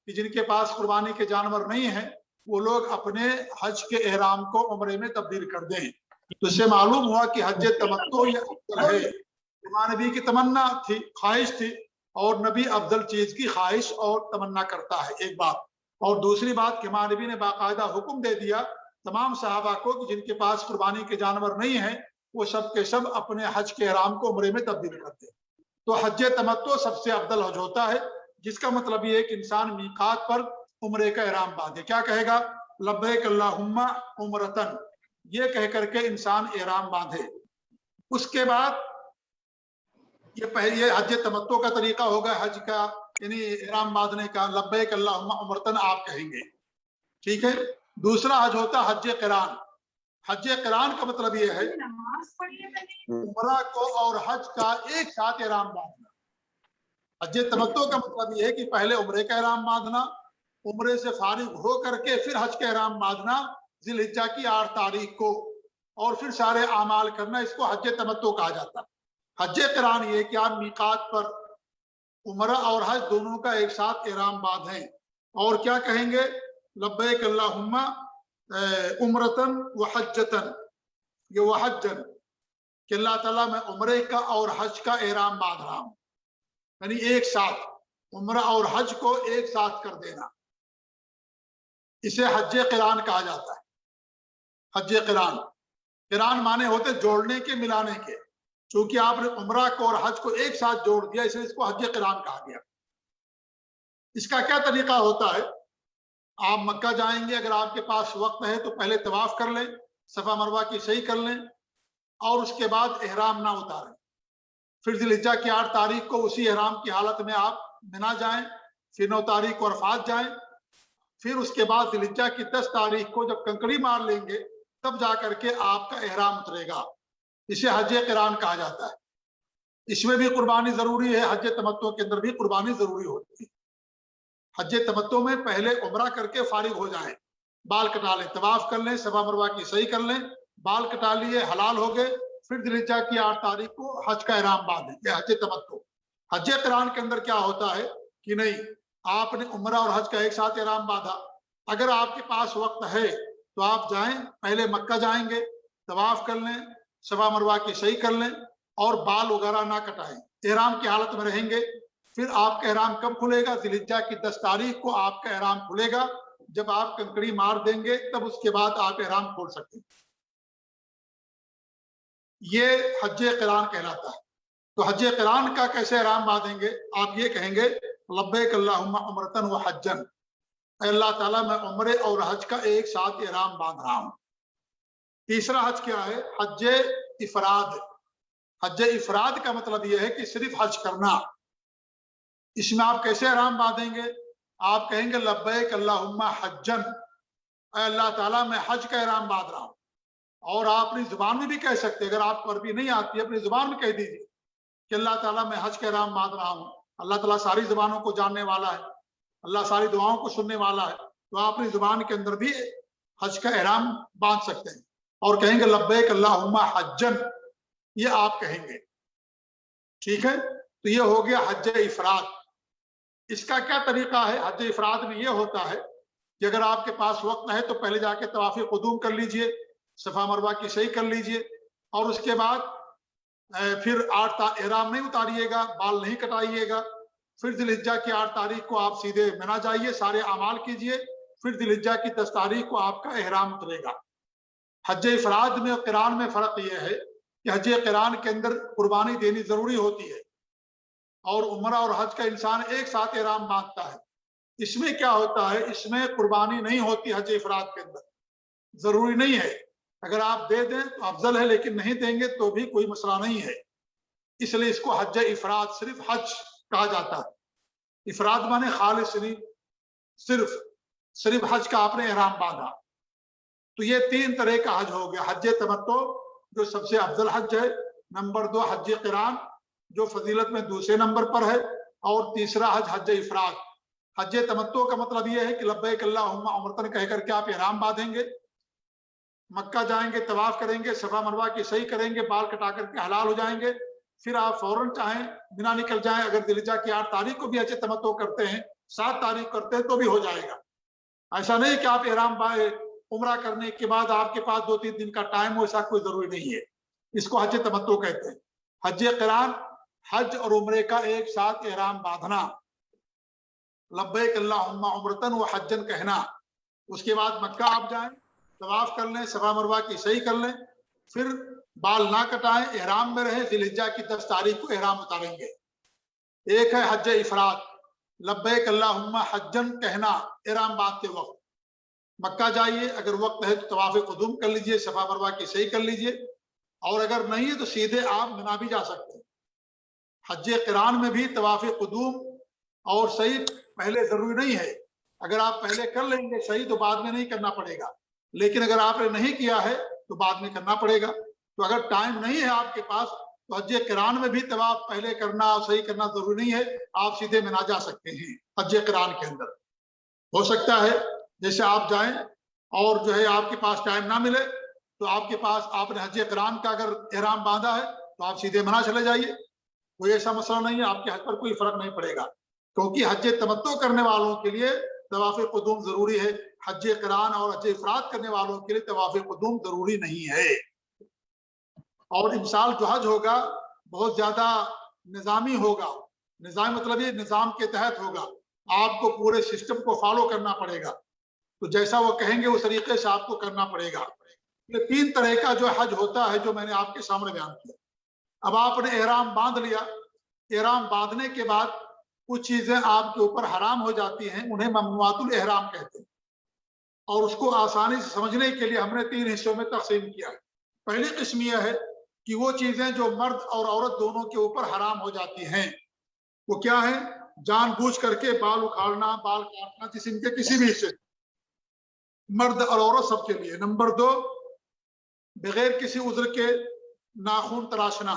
कि जिनके पास कुर्बानी के जानवर नहीं है वो लोग अपने हज के एहराम को उम्रे में तब्दील कर दें। तो इससे मालूम हुआ कि हज तमत्तो ये अफजल है। इमाम नबी की तमन्ना थी, ख्वाहिश थी, और नबी अफजल चीज की ख्वाहिश और तमन्ना करता है, एक बात। और दूसरी बात कि इमाम नबी ने बाकायदा हुक्म दे दिया तमाम सहाबा को कि जिनके पास कुर्बानी के जानवर नहीं है वो सब के सब अपने हज के एहराम को उम्रे में तब्दील कर दे। तो हज तमत्तो सबसे अफजल हज होता है, जिसका मतलब ये है कि इंसान मीकात पर उम्रे का एहराम बांधे। क्या कहेगा? लब्बैक अल्लाहुम्मा उम्रतन, ये कह करके इंसान एहराम बांधे। उसके बाद ये हज तमत्तो का तरीका होगा हज का, यानी एहराम बांधने का। लब्बैक अल्लाहुम्मा उम्रतन आप कहेंगे, ठीक है। दूसरा हज होता है हज क़िरान। हज क़िरान का मतलब ये है उम्रा को और हज का एक साथ एहराम बांधना। हज तमत्तो का मतलब ये है कि पहले उम्रे का एहराम बांधना, उम्रे से फारिग हो करके फिर हज का एहराम बांधना जिलहिज्जा की 8 तारीख को, और फिर सारे आमाल करना। इसको हज तमत्तो कहा जाता है। हज क़िरान ये कि आप मीकात पर उम्रा और हज दोनों का एक साथ एहराम बांधें और क्या कहेंगे? लब्बैक अल्लाहुम्मा उम्रतन व हज्जतन, ये व हज्जन कि अल्लाह ताला मैं उम्रे का और हज का एहराम बांध रहा हूं, यानी एक साथ उम्रा और हज को एक साथ कर देना, इसे हज क़िरान कहा जाता है। हज क़िरान, क़िरान माने होते जोड़ने के, मिलाने के। चूंकि आपने उम्रा को और हज को एक साथ जोड़ दिया इसलिए इसको हज क़िरान कहा गया। इसका क्या तरीका होता है? आप मक्का जाएंगे, अगर आपके पास वक्त है तो पहले तवाफ कर लें, सफा मरवा की सही कर लें, और उसके बाद एहराम ना उतारें। फिर जिलहिज्जा की 8 तारीख को उसी एहराम की हालत में आप मिना जाएं, फिर 9 तारीख को अरफात जाएं, फिर उसके बाद जिलहिज्जा की 10 तारीख को जब कंकड़ी मार लेंगे तब जाकर के आपका एहराम उतरेगा। इसे हज क़िरान कहा जाता है। इसमें भी कुर्बानी जरूरी है, हज तमत्तो के अंदर भी कुर्बानी जरूरी होती है। हज तमत्तो में पहले उम्रा करके फारिग हो जाएं, बाल कटा लें, तवाफ कर लें, सफा मरवा की सही कर लें, बाल कटा लिए, हलाल हो गए, फिर जिलहिज्जा की 8 तारीख को हज का एहराम बांधें, यह हज तमत्तो। हज क़िरान के अंदर क्या होता है कि नहीं, आपने उम्रा और हज का एक साथ एहराम बांधा। अगर आपके पास वक्त है तो आप जाएं, पहले मक्का जाएंगे, तवाफ कर लें, सफा मरवा की सही कर लें, और बाल वगैरह ना कटाएं, एहराम की हालत में रहेंगे। फिर आपका एहराम कब खुलेगा? जिलहिज्जा की 10 तारीख को आपका एहराम खुलेगा। जब आप कंकड़ी मार देंगे तब उसके बाद आप एहराम खोल सकते हैं। ये हज क़िरान कहलाता है। तो हज क़िरान का कैसे एहराम बांधेंगे? आप ये कहेंगे लब्बैक अल्लाहुम्मा उम्रतन व हज्जन, अल्लाह ताला मैं उम्रे और हज का एक साथ एहराम बांध रहा हूं। तीसरा हज क्या है? हज इफराद। हज इफराद का मतलब यह है कि सिर्फ हज करना। इसमें आप कैसे एहराम बांधेंगे? आप कहेंगे लब्बैक अल्लाहुम्मा हज्जन, अल्लाह ताला मैं हज का एहराम बांध रहा हूं। और आप अपनी जुबान में भी कह सकते हैं, अगर आपको अरबी नहीं आती है अपनी जुबान में कह दीजिए कि अल्लाह ताला मैं हज का एहराम बांध रहा हूं। अल्लाह ताला सारी जुबानों को जानने वाला है, अल्लाह सारी दुआओं को सुनने वाला है, तो आप अपनी जुबान के अंदर भी हज का एहराम बांध सकते हैं और कहेंगे लब्बैक अल्लाहुम्मा हज्जन, ये आप कहेंगे, ठीक है। तो ये हो गया हज इफराद। इसका क्या तरीका है? हज इफराद में ये होता है कि अगर आपके पास वक्त है तो पहले जाके तवाफ़ क़ुदूम कर लीजिए, सफा मरवा की सही कर लीजिए, और उसके बाद फिर 8 एहराम नहीं उतारिएगा, बाल नहीं कटाइएगा। फिर जिलहिज्जा की 8 तारीख को आप सीधे मिना जाइए, सारे अमाल कीजिए, फिर जिलहिज्जा की 10 तारीख को आपका एहराम उतरेगा। हज इफराद में और क़िरान में फ़र्क यह है कि हज क़िरान के अंदर कुर्बानी देनी ज़रूरी होती है और उम्रा और हज का इंसान एक साथ एहराम बांधता है। इसमें क्या होता है? इसमें कुर्बानी नहीं होती हज इफराद के अंदर, जरूरी नहीं है। अगर आप दे दें तो अफजल है, लेकिन नहीं देंगे तो भी कोई मसला नहीं है। इसलिए इसको हज इफराद, सिर्फ हज कहा जाता है। इफराद माने खालिस, नहीं, सिर्फ हज का आपने एहराम बांधा। तो ये 3 तरह का हज हो गया। हज तमत्तो जो सबसे अफजल हज है, नंबर 2 हज क़िरान जो फजीलत में दूसरे नंबर पर है, और तीसरा हज हज इफराद। हज तमत्तो का मतलब यह है कि लब्बैक अल्लाहुम्मा उम्रतन कह करके आप एहराम बांधेंगे, मक्का जाएंगे, तवाफ करेंगे, सफा मरवा की सही करेंगे, बाल कटा करके हलाल हो जाएंगे। फिर आप फौरन चाहें मिना निकल जाएं। अगर जिलहिज्जा की 8 तारीख को भी हज तमत्तो करते हैं 7 तारीख करते हैं तो भी हो जाएगा। ऐसा नहीं कि आप एहराम उम्रा करने के बाद आपके पास 2-3 दिन का टाइम हो, ऐसा कोई जरूरी नहीं है। इसको हज तमत्तु कहते हैं। हज क़िरान हज और उम्रे का एक साथ एहराम बांधना, लब्बैक अल्लाहुम्मा उम्रतन व हज्जन कहना, उसके बाद मक्का आप जाएं, तवाफ कर लें, सफा मरवा की सही कर लें, फिर बाल ना कटाएं, एहराम में रहें, ज़िलहिज्जा की 10 तारीख को एहराम उतारेंगे। एक है हज इफराद, लब्बैक अल्लाहुम्मा हज्जन कहना एहराम बांधते वक्त। मक्का जाइए, अगर वक्त है तो तवाफ कुदूम कर लीजिए, सफा मरवा की सही कर लीजिए, और अगर नहीं है तो सीधे आप मिना भी जा सकते हैं। हज क़िरान में भी तवाफ कुदूम और सही पहले जरूरी नहीं है। अगर आप पहले कर लेंगे सही तो बाद में नहीं करना पड़ेगा, लेकिन अगर आपने नहीं किया है तो बाद में करना पड़ेगा। तो अगर टाइम नहीं है आपके पास तो हज क़िरान में भी तवाफ पहले करना और सही करना जरूरी नहीं है, आप सीधे मिना जा सकते हैं। हज क़िरान के अंदर हो सकता है जैसे आप जाएं और जो है आपके पास टाइम ना मिले तो आपके पास आपने हज क़िरान का अगर एहराम बांधा है तो आप सीधे मिना चले जाइए, कोई ऐसा मसला नहीं है, आपके हज पर कोई फर्क नहीं पड़ेगा। क्योंकि हज तमत्तु करने वालों के लिए तवाफ कुदूम जरूरी है, हज क़िरान और हज इफराद करने वालों के लिए तवाफ कुदूम जरूरी नहीं है। और इस साल जो हज होगा बहुत ज्यादा निज़ामी होगा। निज़ाम मतलब ये निज़ाम के तहत होगा, आपको पूरे सिस्टम को फॉलो करना पड़ेगा, तो जैसा वो कहेंगे उस तरीके से आपको करना पड़ेगा। ये 3 तरह का जो हज होता है जो मैंने आपके सामने बयान किया। अब आपने एहराम बांध लिया, एहराम बांधने के बाद कुछ चीजें आपके ऊपर हराम हो जाती हैं, उन्हें ममनुआतुल एहराम कहते हैं, और उसको आसानी से समझने के लिए हमने 3 हिस्सों में तकसीम किया है। पहली किस्म यह है कि वो चीजें जो मर्द और औरत दोनों के ऊपर हराम हो जाती हैं, वो क्या है? जानबूझ करके बाल उखाड़ना, बाल काटना जिस्म के किसी भी हिस्से, मर्द और औरत सबके लिए। नंबर 2, बगैर किसी उज्र के नाखून तराशना,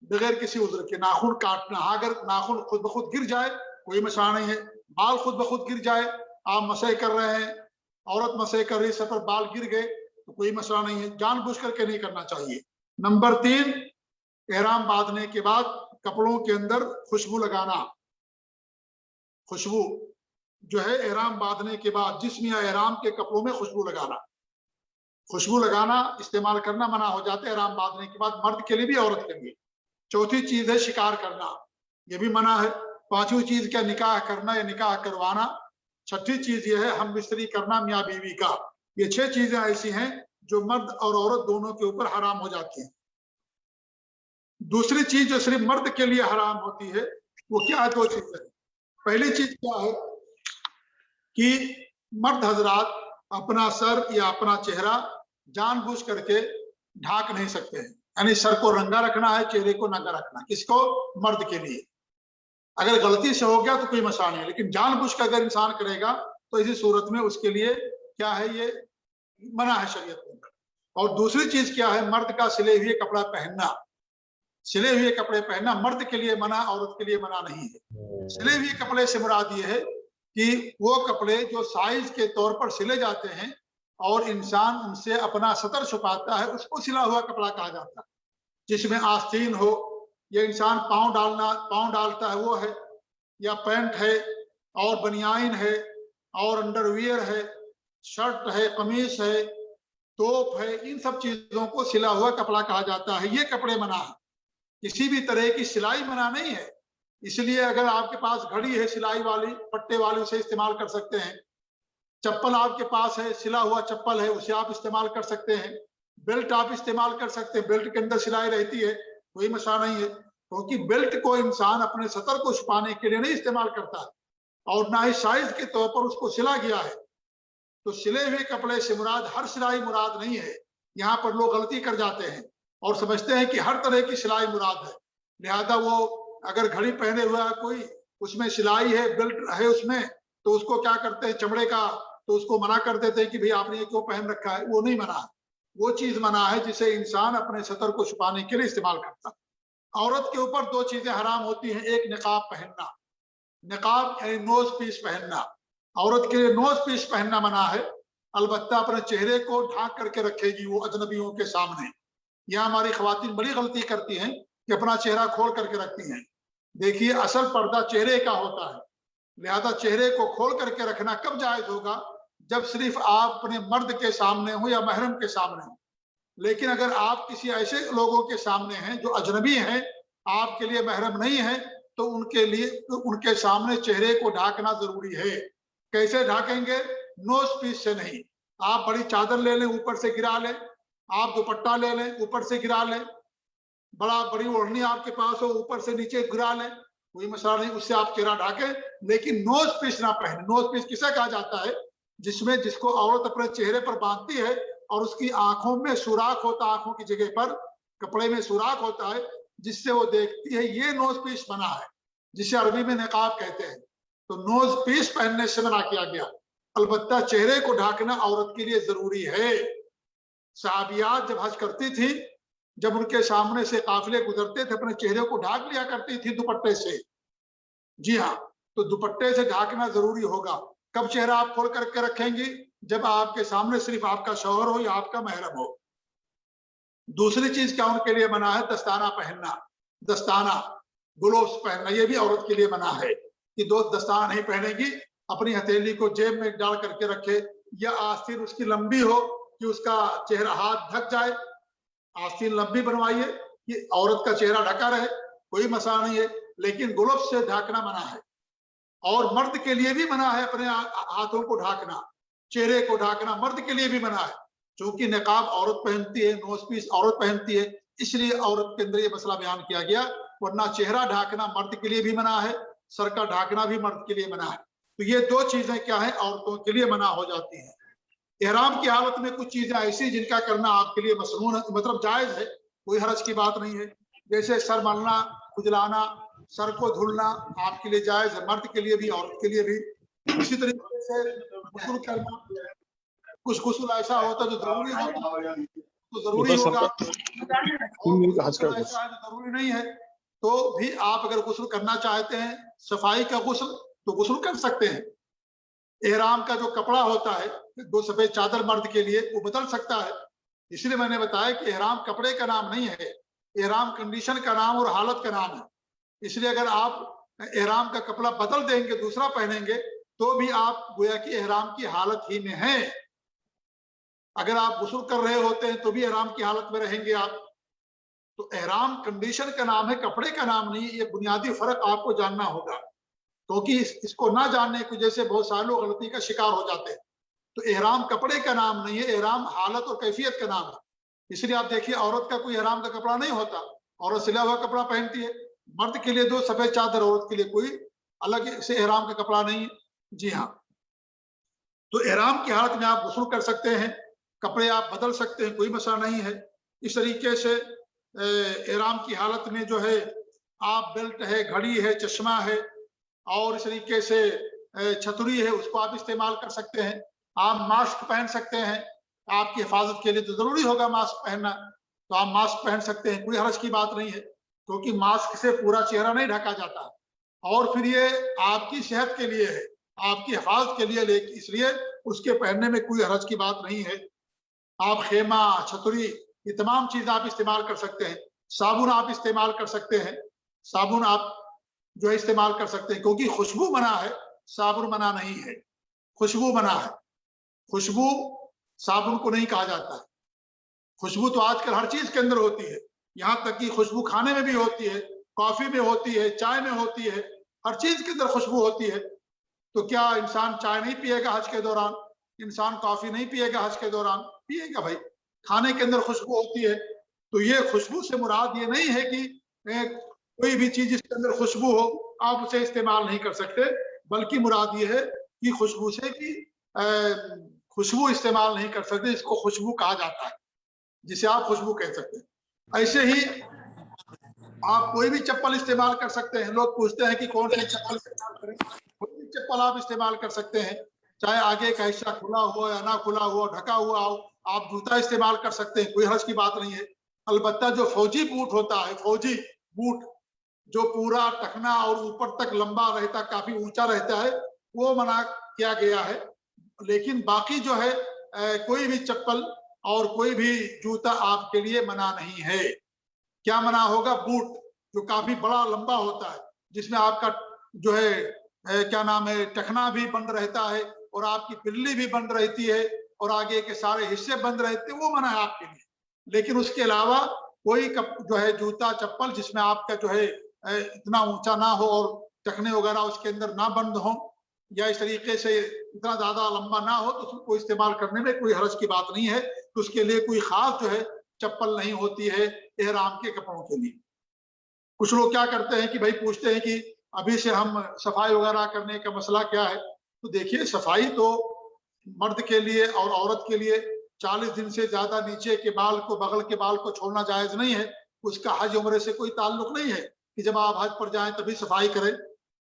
बगैर किसी उज्र के नाखून काटना। अगर नाखून खुद ब खुद गिर जाए कोई मसला नहीं है, बाल खुद ब खुद गिर जाए, आप मसह कर रहे हैं, औरत मसह कर रही, सर पर बाल गिर गए तो कोई मसला नहीं है, जानबूझ करके नहीं करना चाहिए। नंबर 3, एहराम बांधने के बाद कपड़ों के अंदर खुशबू लगाना। खुशबू जो है एहराम बांधने के बाद जिस्म या एहराम के कपड़ों में खुशबू लगाना, खुशबू लगाना इस्तेमाल करना मना हो जाता है एहराम बांधने के बाद, मर्द के लिए भी औरत के लिए। चौथी चीज है शिकार करना, यह भी मना है। 5वीं चीज क्या? निकाह करना या निकाह करवाना। 6ठी चीज यह है हम बिस्तरी करना मियाँ बीवी का। ये 6 चीजें ऐसी हैं जो मर्द और औरत दोनों के ऊपर हराम हो जाती हैं। दूसरी चीज जो सिर्फ मर्द के लिए हराम होती है वो क्या है? 2 चीजें। पहली चीज क्या है कि मर्द हजरात अपना सर या अपना चेहरा जानबूझ करके ढाक नहीं सकते हैं, यानी सर को रंगा रखना है, चेहरे को नंगा रखना। किसको? मर्द के लिए। अगर गलती से हो गया तो कोई मसला नहीं है, लेकिन जानबूझ कर अगर इंसान करेगा तो इसी सूरत में उसके लिए क्या है? ये मना है शरीयत के अंदर। और दूसरी चीज क्या है? मर्द का सिले हुए कपड़ा पहनना। सिले हुए कपड़े पहनना मर्द के लिए मना, औरत के लिए मना नहीं है। सिले हुए कपड़े से मुराद ये है कि वो कपड़े जो साइज के तौर पर सिले जाते हैं और इंसान उनसे अपना सतर छुपाता है, उसको सिला हुआ कपड़ा कहा जाता है। जिसमें आस्तीन हो, या इंसान पाँव डालता है वो है, या पैंट है और बनियाइन है और अंडरवियर है, शर्ट है, कमीज है, टोप है, इन सब चीजों को सिला हुआ कपड़ा कहा जाता है। ये कपड़े मना है, किसी भी तरह की सिलाई मना नहीं है। इसलिए अगर आपके पास घड़ी है सिलाई वाली, पट्टे वाली, उसे इस्तेमाल कर सकते हैं। चप्पल आपके पास है, सिला हुआ चप्पल है, उसे आप इस्तेमाल कर सकते हैं। बेल्ट आप इस्तेमाल कर सकते हैं, बेल्ट के अंदर सिलाई रहती है, कोई मसला नहीं है। क्योंकि बेल्ट को इंसान अपने सतर को छुपाने के लिए नहीं इस्तेमाल करता और ना ही साइज के तौर पर उसको सिला गया है। तो सिले हुए कपड़े से मुराद हर सिलाई मुराद नहीं है। यहाँ पर लोग गलती कर जाते हैं और समझते हैं कि हर तरह की सिलाई मुराद है, लिहाजा वो अगर घड़ी पहने हुआ है कोई, उसमें सिलाई है, बेल्ट है उसमें, तो उसको क्या करते हैं? चमड़े का, तो उसको मना कर देते हैं कि भाई आपने ये क्यों पहन रखा है। वो नहीं मना है, वो चीज मना है जिसे इंसान अपने सतर को छुपाने के लिए इस्तेमाल करता है। औरत के ऊपर 2 चीजें हराम होती हैं। एक निकाब पहनना, निकाब यानी नोज पीस पहनना। औरत के लिए नोज पीस पहनना मना है, अलबत्ता अपने चेहरे को ढांक करके रखेगी वो अजनबियों के सामने। यह हमारी खवातीन बड़ी गलती करती हैं कि अपना चेहरा खोल करके रखती हैं। देखिए असल पर्दा चेहरे का होता है, लिहाजा चेहरे को खोल करके रखना कब जायज होगा? जब सिर्फ आप अपने मर्द के सामने हो या महरम के सामने हो। लेकिन अगर आप किसी ऐसे लोगों के सामने हैं जो अजनबी हैं, आपके लिए महरम नहीं है, तो उनके सामने चेहरे को ढाकना जरूरी है। कैसे ढाकेंगे? नोज पीस से नहीं। आप बड़ी चादर ले लें, ऊपर से गिरा लें, आप दुपट्टा ले लें, ऊपर से गिरा लें, बड़ी ओढ़नी आपके पास हो, ऊपर से नीचे गिरा लें, कोई मसला नहीं, उससे आप चेहरा ढाके, लेकिन नोज पीस ना पहने। नोज पीस किसे कहा जाता है? जिसको औरत अपने चेहरे पर बांधती है और उसकी आंखों में सुराख होता है, आंखों की जगह पर कपड़े में सुराख होता है, जिससे वो देखती है। ये नोज पीस मना है, जिसे अरबी में निकाब कहते हैं। तो नोज पीस पहनने से मना किया गया। अलबत्ता चेहरे को ढाकना औरत के लिए जरूरी है। सहाबियात जब हज करती थी, जब उनके सामने से काफिले गुजरते थे, अपने चेहरे को ढाक लिया करती थी दुपट्टे से। जी हाँ, तो दुपट्टे से ढाकना जरूरी होगा। कब चेहरा आप खोल करके रखेंगी? जब आपके सामने सिर्फ आपका शौहर हो या आपका महरम हो। दूसरी चीज क्या उनके लिए मना है? दस्ताना पहनना, दस्ताना, ग्लोव्स पहनना, ये भी औरत के लिए मना है कि दो दस्ताना नहीं पहनेगी, अपनी हथेली को जेब में डाल करके रखे, या आस्तीन उसकी लंबी हो कि उसका चेहरा, हाथ ढक जाए, आस्तीन लंबी बनवाइए कि औरत का चेहरा ढका रहे, कोई मसला नहीं है, लेकिन ग्लोव्स से ढकना मना है। और मर्द के लिए भी मना है अपने हाथों को ढकना, चेहरे को ढकना मर्द के लिए भी मना है, क्योंकि निकाब औरत पहनती है, नोज पीस औरत पहनती है, इसलिए औरत के अंदर ये मसला बयान किया गया। वरना चेहरा ढकना मर्द के लिए भी मना है, सर का ढकना भी मर्द के लिए मना है। तो ये दो चीजें क्या है, औरतों के लिए मना हो जाती हैं। इहराम की हालत में कुछ चीजें ऐसी जिनका करना आपके लिए मसनून, मतलब जायज है, कोई हरज की बात नहीं है। जैसे सर मलना, खुजलाना, सर को धुलना आपके लिए जायज है, मर्द के लिए भी औरत के लिए भी। इसी तरीके से गुस्ल करना, कुछ गुस्ल ऐसा होता है जो जरूरी होता है तो जरूरी होगा, जरूरी नहीं है तो भी आप अगर गुस्ल करना चाहते हैं, सफाई का गुस्ल, तो गुस्ल कर सकते हैं। एहराम का जो कपड़ा होता है, दो सफेद चादर मर्द के लिए, वो बदल सकता है। इसलिए मैंने बताया कि एहराम कपड़े का नाम नहीं है, एहराम कंडीशन का नाम और हालत का नाम है। इसलिए अगर आप एहराम का कपड़ा बदल देंगे, दूसरा पहनेंगे, तो भी आप गोया कि एहराम की हालत ही में हैं। अगर आप गुस्ल कर रहे होते हैं तो भी एहराम की हालत में रहेंगे आप। तो एहराम कंडीशन का नाम है, कपड़े का नाम नहीं। ये बुनियादी फर्क आपको जानना होगा, क्योंकि इसको ना जानने की वजह से बहुत सारे लोग गलती का शिकार हो जाते हैं। तो एहराम कपड़े का नाम नहीं है, एहराम हालत और कैफियत का नाम है। इसलिए आप देखिए, औरत का कोई एहराम का कपड़ा नहीं होता, औरत सिला हुआ कपड़ा पहनती है। मर्द के लिए दो सफेद चादर, औरत के लिए कोई अलग से एहराम का कपड़ा नहीं है। जी हाँ, तो एहराम की हालत में आप गुस्ल कर सकते हैं, कपड़े आप बदल सकते हैं, कोई मसला नहीं है। इस तरीके से एहराम की हालत में जो है, आप बेल्ट है, घड़ी है, चश्मा है, और इस तरीके से छतरी है, उसको आप इस्तेमाल कर सकते हैं। आप मास्क पहन सकते हैं, आपकी हिफाजत के लिए तो जरूरी होगा मास्क पहनना, तो आप मास्क पहन सकते हैं, कोई हर्ज की बात नहीं है, क्योंकि मास्क से पूरा चेहरा नहीं ढका जाता। और फिर ये आपकी सेहत के लिए है, आपकी हिफाजत के लिए, लेकिन इसलिए उसके पहनने में कोई हर्ज की बात नहीं है। आप खेमा, छतरी, ये तमाम चीज आप इस्तेमाल कर सकते हैं। साबुन आप इस्तेमाल कर सकते हैं, साबुन आप जो है इस्तेमाल कर सकते हैं, क्योंकि खुशबू मना है, साबुन मना नहीं है। खुशबू मना है, खुशबू साबुन को नहीं कहा जाता है। खुशबू तो आजकल हर चीज के अंदर होती है, यहाँ तक कि खुशबू खाने में भी होती है, कॉफी में होती है, चाय में होती है, हर चीज के अंदर खुशबू होती है। तो क्या इंसान चाय नहीं पिएगा हज के दौरान? इंसान कॉफी नहीं पिएगा हज के दौरान? पिएगा भाई, खाने के अंदर खुशबू होती है। तो ये खुशबू से मुराद ये नहीं है कि कोई भी चीज जिसके अंदर खुशबू हो आप उसे इस्तेमाल नहीं कर सकते, बल्कि मुराद ये है कि खुशबू से कि खुशबू इस्तेमाल नहीं कर सकते, इसको खुशबू कहा जाता है, जिसे आप खुशबू कह सकते हैं। ऐसे ही आप कोई भी चप्पल इस्तेमाल कर सकते हैं। लोग पूछते हैं कि कौन सी चप्पल इस्तेमाल करें, कोई भी चप्पल आप इस्तेमाल कर सकते हैं, चाहे आगे का हिस्सा खुला हुआ या ना खुला हुआ, ढका हुआ हो, आप जूता इस्तेमाल कर सकते हैं, कोई हर्ज की बात नहीं है। अलबत्ता जो फौजी बूट होता है, फौजी बूट जो पूरा टखना और ऊपर तक लंबा रहता, काफी ऊंचा रहता है, वो मना किया गया है। लेकिन बाकी जो है कोई भी चप्पल और कोई भी जूता आपके लिए मना नहीं है। क्या मना होगा? बूट जो काफी बड़ा लंबा होता है, जिसमें आपका जो है क्या नाम है, टखना भी बंद रहता है और आपकी बिल्ली भी बंद रहती है और आगे के सारे हिस्से बंद रहते हैं, वो मना है आपके लिए। लेकिन उसके अलावा कोई जो है जूता चप्पल जिसमें आपका जो है इतना ऊंचा ना हो और टखने वगैरह उसके अंदर ना बंद हो, या इस तरीके से इतना ज्यादा लंबा ना हो, तो उसको इस्तेमाल करने में कोई हर्ज की बात नहीं है। तो उसके लिए कोई खास जो है चप्पल नहीं होती है एहराम के कपड़ों के लिए। कुछ लोग क्या करते हैं कि भाई पूछते हैं कि अभी से हम सफाई वगैरह करने का मसला क्या है। तो देखिए, सफाई तो मर्द के लिए और औरत के लिए 40 दिन से ज्यादा नीचे के बाल को, बगल के बाल को छोड़ना जायज नहीं है। उसका हज उम्र से कोई ताल्लुक नहीं है कि जब आप हज पर जाएं तभी सफाई करें।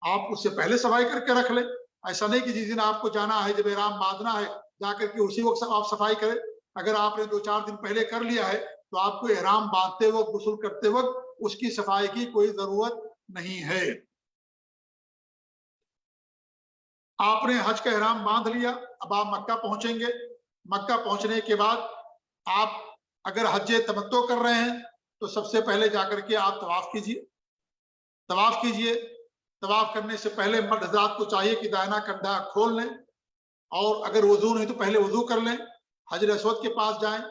आप उससे पहले सफाई करके रख लें। ऐसा नहीं कि जिस दिन आपको जाना है, जब एहराम बांधना है, जाकर के उसी वक्त आप सफाई करें। अगर आपने 2-4 दिन पहले कर लिया है तो आपको एहराम बांधते वक्त, गुस्ल करते वक्त उसकी सफाई की कोई जरूरत नहीं है। आपने हज का एहराम बांध लिया, अब आप मक्का पहुंचेंगे। मक्का पहुंचने के बाद आप अगर हज तमत्तो कर रहे हैं तो सबसे पहले जाकर के आप तवाफ कीजिए। तवाफ कीजिए। तवाफ करने से पहले मर्द हज़रात को चाहिए कि दाहिना कंधा खोल लें, और अगर वजू नहीं तो पहले वजू कर लें, हजर असवद के पास जाएं,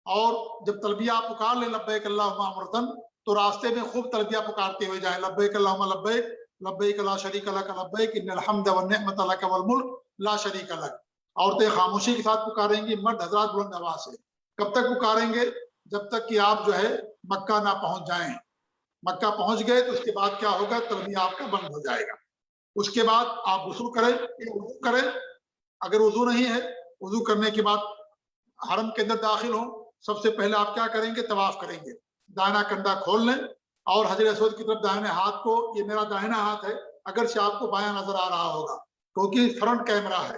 और जब तलबिया पुकार लें लब्बैक अल्लाहुम्मा उम्रतन, तो रास्ते में खूब तलबिया पुकारते हुए जाएं, लब्बैक अल्लाहुम्मा लब्बैक, लब्बैक ला शरीका लक लब्बैक, इन्नल हम्द वन निअमत लक वल मुल्क ला शरीका लक। औरतें खामोशी के साथ पुकारेंगी, मर्द हज़रात बुलंद आवाज से। कब तक पुकारेंगे? जब तक कि आप जो है मक्का ना पहुंच जाएं। मक्का पहुंच गए तो उसके बाद क्या होगा, तलबिया आपका बंद हो जाएगा। उसके बाद आप वुज़ू करें, वुज़ू करें। अगर वुज़ू नहीं है, वुज़ू करने के बाद हरम के अंदर दाखिल हो, सबसे पहले आप क्या करेंगे, तवाफ करेंगे। दाहिना कंधा खोल लें और हजर असवद की तरफ दाहिने हाथ को, ये मेरा दाहिना हाथ है, अगर से आपको बायां नजर आ रहा होगा क्योंकि फ्रंट कैमरा है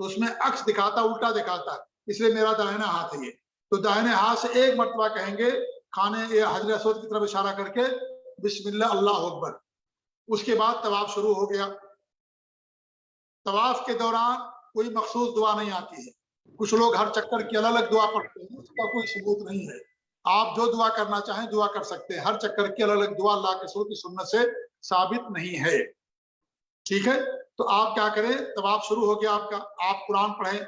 तो उसमें अक्स दिखाता, उल्टा दिखाता है, इसलिए मेरा दाहिना हाथ है ये। तो दाहिने हाथ से एक मरतबा कहेंगे खाने हजर असवद की तरफ इशारा करके, बिस्मिल्लाह अल्लाहु अकबर। उसके बाद तवाफ शुरू हो गया। तवाफ के दौरान कोई मखसूस दुआ नहीं आती है। कुछ लोग हर चक्कर की अलग अलग दुआ पढ़ते हैं, उसका कोई सबूत नहीं है। आप जो दुआ करना चाहें दुआ कर सकते हैं। हर चक्कर की अलग अलग दुआ अल्लाह के रसूल की सुन्नत से साबित नहीं है। ठीक है, तो आप क्या करें, तवाफ शुरू हो गया आपका, आप कुरान पढ़ें,